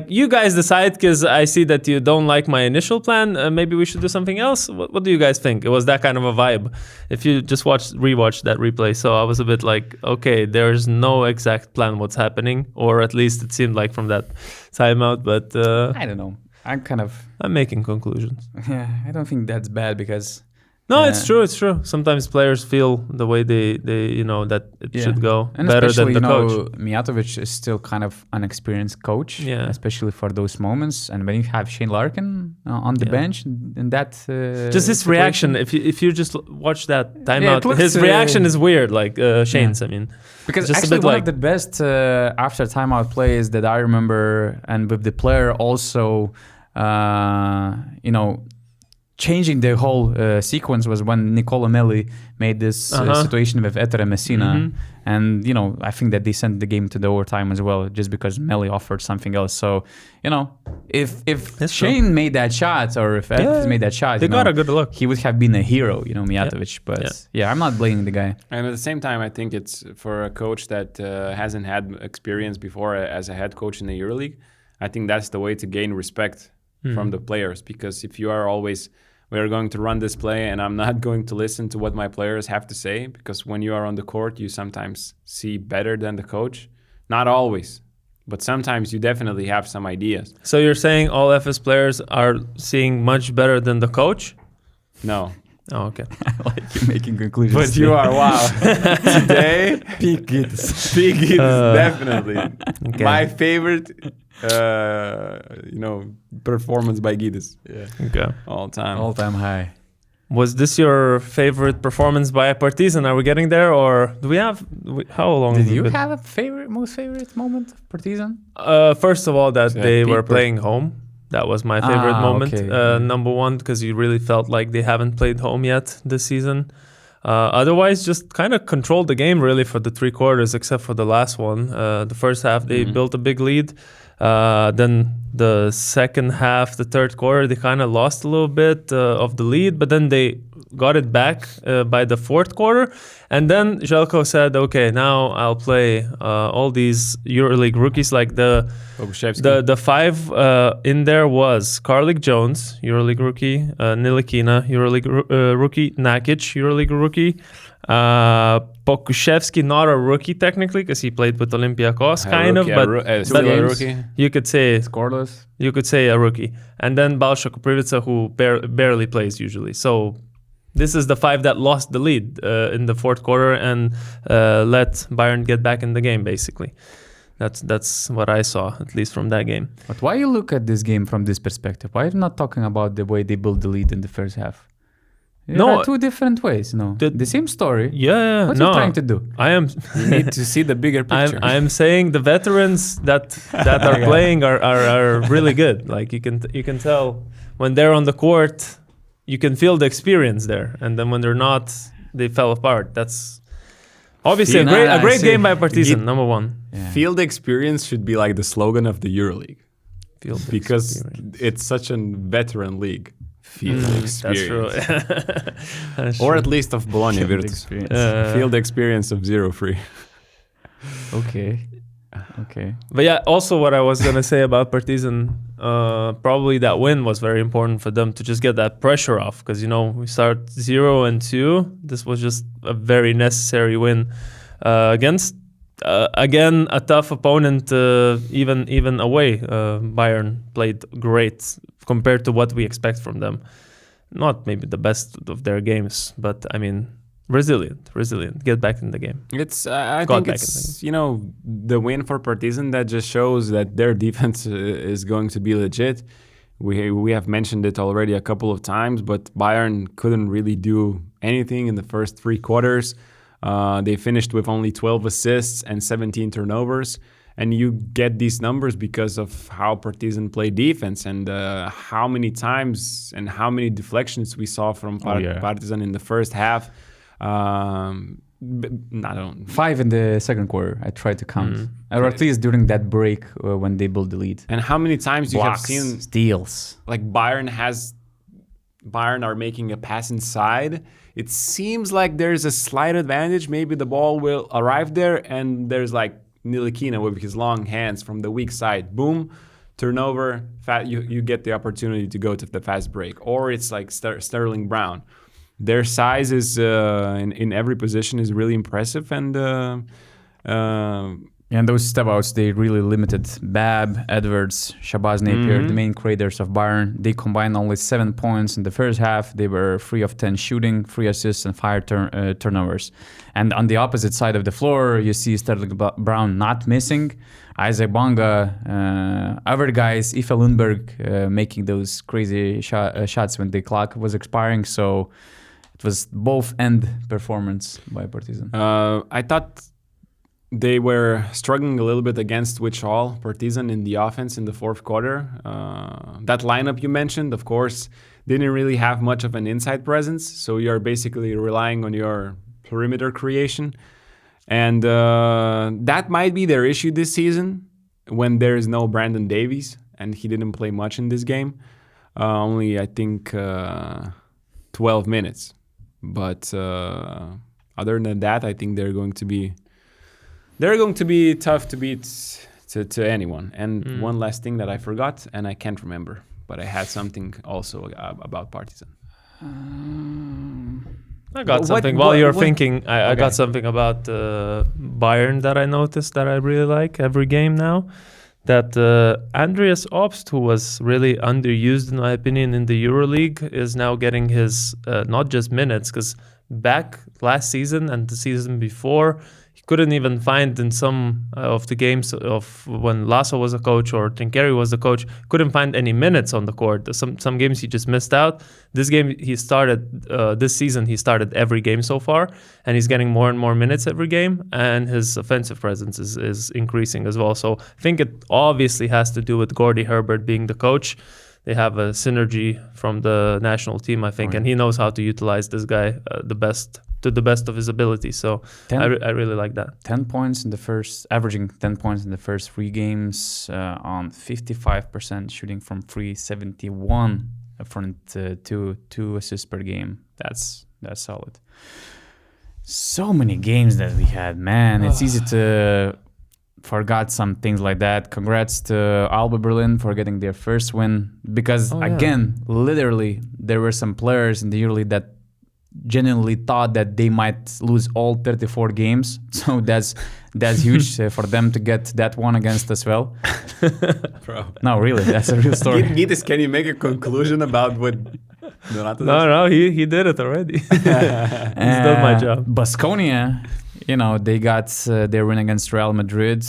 you guys decide, because I see that you don't like my initial plan. Maybe we should do something else. What do you guys think? It was that kind of a vibe. If you just rewatch that replay. So I was a bit like, okay, there's no exact plan what's happening, or at least it seemed like from that timeout. But I don't know. I'm making conclusions. Yeah, I don't think that's bad because. No, it's true. Sometimes players feel the way they that it should go and better than the coach. Mijatovic is still kind of an experienced coach, especially for those moments. And when you have Shane Larkin on the bench, in that just his reaction. If you just watch that timeout, his reaction is weird, like Shane's. I mean, because just actually one of the best after timeout plays that I remember, and with the player also, changing the whole sequence was when Nicola Melli made this situation with Etere Messina. And, I think that they sent the game to the overtime as well, just because Melli offered something else. So, if Shane made that shot, or if Etere made that shot, they got a good look. He would have been a hero, Mijatovic. But I'm not blaming the guy. And at the same time, I think it's for a coach that hasn't had experience before as a head coach in the EuroLeague. I think that's the way to gain respect from the players, because if you are always, we are going to run this play and I'm not going to listen to what my players have to say, because when you are on the court, you sometimes see better than the coach. Not always, but sometimes you definitely have some ideas. So you're saying all FS players are seeing much better than the coach? No. Oh, okay. I like you making conclusions. But you are, wow. Today, peak Gittes, definitely. Okay. My favorite, performance by Gittes. Yeah. Okay. All time high. Was this your favorite performance by Partizan? Are we getting there, or do we have? How long? Did you have a most favorite moment of Partizan? First of all, that they were playing home. That was my favorite moment. Okay. Number one, because you really felt like they haven't played home yet this season. Otherwise, just kind of controlled the game really for the 3 quarters, except for the last one. The first half, they built a big lead. Then the second half, the third quarter, they kind of lost a little bit of the lead, but then they got it back by the fourth quarter. And then Željko said, okay, now I'll play all these EuroLeague rookies, like the 5 in there was Karlik Jones, EuroLeague rookie, Nilikina, EuroLeague rookie, Nakic, EuroLeague rookie, Pokuševski, not a rookie technically because he played with Olympiacos, but you could say scoreless. You could say a rookie, and then Balša Koprivica, who barely plays usually. So this is the 5 that lost the lead in the fourth quarter and let Bayern get back in the game. Basically, that's what I saw, at least from that game. But why you look at this game from this perspective? Why are you not talking about the way they built the lead in the first half? No, two different ways. No, the same story. Yeah, What are you trying to do? I am. You need to see the bigger picture. I am saying the veterans that are playing are really good. Like you can tell when they're on the court, you can feel the experience there, and then when they're not, they fell apart. That's obviously a great game by Partizan. Number one. Yeah. Field experience should be like the slogan of the EuroLeague. Because it's such a veteran league. Field experience. That's true. That's or true. at least of Bologna Virtus. Field experience of 0-3. Okay. But yeah, also what I was gonna say about Partizan, probably that win was very important for them to just get that pressure off, because we start 0-2. This was just a very necessary win against again a tough opponent. Even away, Bayern played great compared to what we expect from them. Not maybe the best of their games, but I mean. Resilient. Get back in the game. I think it's the win for Partizan that just shows that their defense is going to be legit. We have mentioned it already a couple of times, but Bayern couldn't really do anything in the first 3 quarters. They finished with only 12 assists and 17 turnovers, and you get these numbers because of how Partizan play defense and how many times and how many deflections we saw from Partizan in the first half. 5 in the second quarter. I tried to count, or at least during that break when they built the lead. And how many times you have seen steals? Like Bayern are making a pass inside. It seems like there's a slight advantage. Maybe the ball will arrive there, and there's like Nilikina with his long hands from the weak side. Boom, turnover. You get the opportunity to go to the fast break, or it's like Sterling Brown. Their size is in every position is really impressive, and those step-outs, they really limited Bab, Edwards, Shabazz Napier, the main creators of Bayern. They combined only 7 points in the first half. They were 3 of 10 shooting, 3 assists, and 5 turnovers. And on the opposite side of the floor, you see Sterling Brown not missing, Isaac Bonga, other guys, Ife Lundberg making those crazy shots when the clock was expiring. So it was both end performance by Partizan. I thought they were struggling a little bit against Partizan in the offense in the fourth quarter. That lineup you mentioned, of course, didn't really have much of an inside presence. So you're basically relying on your perimeter creation. And that might be their issue this season when there is no Brandon Davies. And he didn't play much in this game. Only, I think, 12 minutes. But other than that, I think they're going to be tough to beat to anyone. And one last thing that I forgot, and I can't remember, but I had something also about Partizan. I got something while you're thinking. I got something about Bayern that I noticed that I really like every game now. That Andreas Obst, who was really underused in my opinion in the EuroLeague, is now getting his not just minutes, because back last season and the season before, he couldn't even find in some of the games of when Lasso was a coach or Trinchieri was the coach, couldn't find any minutes on the court. Some games he just missed out. This game he started, this season he started every game so far, and he's getting more and more minutes every game, and his offensive presence is increasing as well. So I think it obviously has to do with Gordy Herbert being the coach. They have a synergy from the national team, I think, and he knows how to utilize this guy to the best of his ability. So I really like that. 10 points in the first, averaging 10 points in the first 3 games on 55% shooting from 3, 71 from 2 assists per game. That's solid. So many games that we had, man. It's easy to forgot some things like that. Congrats to Alba Berlin for getting their first win, because again, literally there were some players in the EuroLeague that genuinely thought that they might lose all 34 games. So that's huge for them to get that one against us well. Bro. No, really, that's a real story. Gitas, can you make a conclusion about what Donato does? No, he did it already. He's done my job. Baskonia, they got their win against Real Madrid,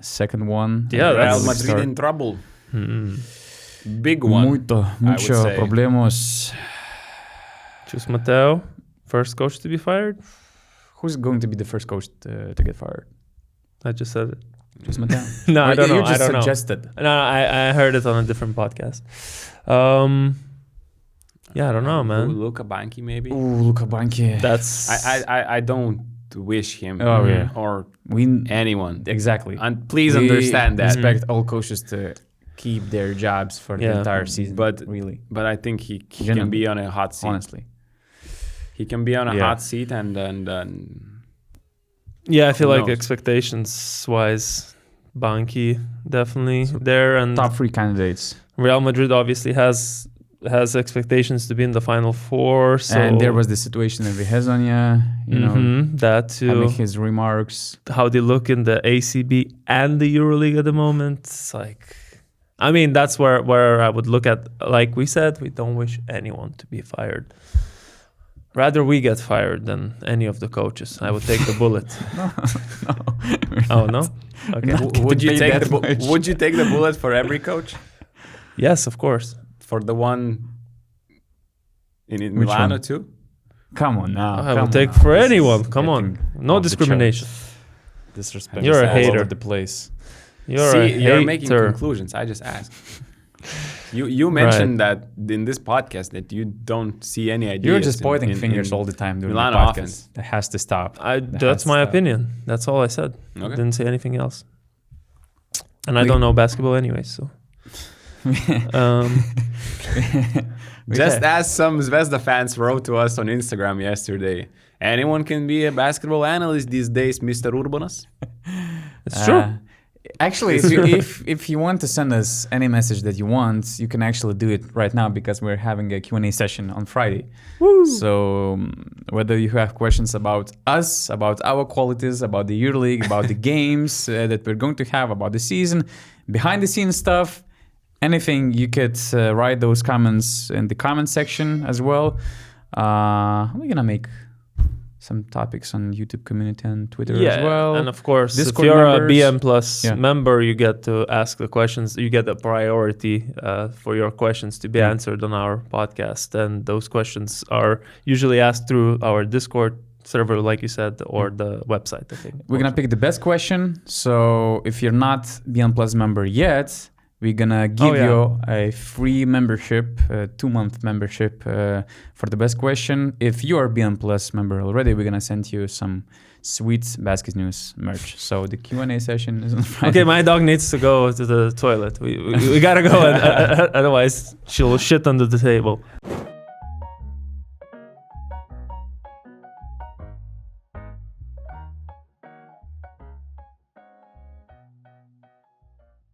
second one. Yeah, Real Madrid in trouble. Big one. Mucho problemos. Choose Mateo, first coach to be fired. Who's going to be the first coach to get fired? I just said it. Just Mateo. No, I don't know. You just I don't suggested. know. No, I heard it on a different podcast. Yeah, I don't know, man. Luka Banki, maybe. Ooh, Luka Banki. That's I don't wish him or anyone. Exactly. And please understand that. Expect all coaches to keep their jobs for the entire season. But really, I think he can be on a hot seat. Honestly, he can be on a hot seat and yeah, I feel like knows? expectations wise, Banki definitely there, and top 3 candidates. Real Madrid obviously has expectations to be in the Final Four. So And there was the situation in Vezenkov, you know, that too. having his remarks. How they look in the ACB and the EuroLeague at the moment. It's like, I mean, that's where I would look at. Like we said, we don't wish anyone to be fired. Rather we get fired than any of the coaches. I would take the bullet. Oh no? Okay. Would you take the bullet for every coach? Yes, of course. For the one in Milano too? Come on now. I will take for anyone. Come on. No discrimination. Disrespect. You're a all hater. over the place. You're making conclusions. I just asked. You mentioned that in this podcast that you don't see any ideas. You're just pointing fingers all the time during Milano the podcast. offense. That has to stop. That's my opinion. That's all I said. Okay. Didn't say anything else. And I don't know basketball anyway, so. Just as some Zvezda fans wrote to us on Instagram yesterday. Anyone can be a basketball analyst these days, Mr. URBONUS. It's true. Actually, if you want to send us any message that you want, you can actually do it right now because we're having a Q&A session on Friday. Woo. So whether you have questions about us, about our qualities, about the EuroLeague, about the games that we're going to have, about the season, behind the scenes stuff, anything, you could write those comments in the comment section as well. We're going to make some topics on YouTube community and Twitter as well. And of course, Discord if you're members. a BM Plus member, you get to ask the questions. You get a priority for your questions to be answered on our podcast. And those questions are usually asked through our Discord server, like you said, or the website, I think. We're going to pick the best question. So if you're not BM Plus member yet, we're going to give you a free membership, a 2-month membership for the best question. If you are BM Plus member already, we're going to send you some sweet BasketNews merch. So the Q&A session is on Friday. Okay, my dog needs to go to the toilet. We got to go, otherwise she'll shit under the table.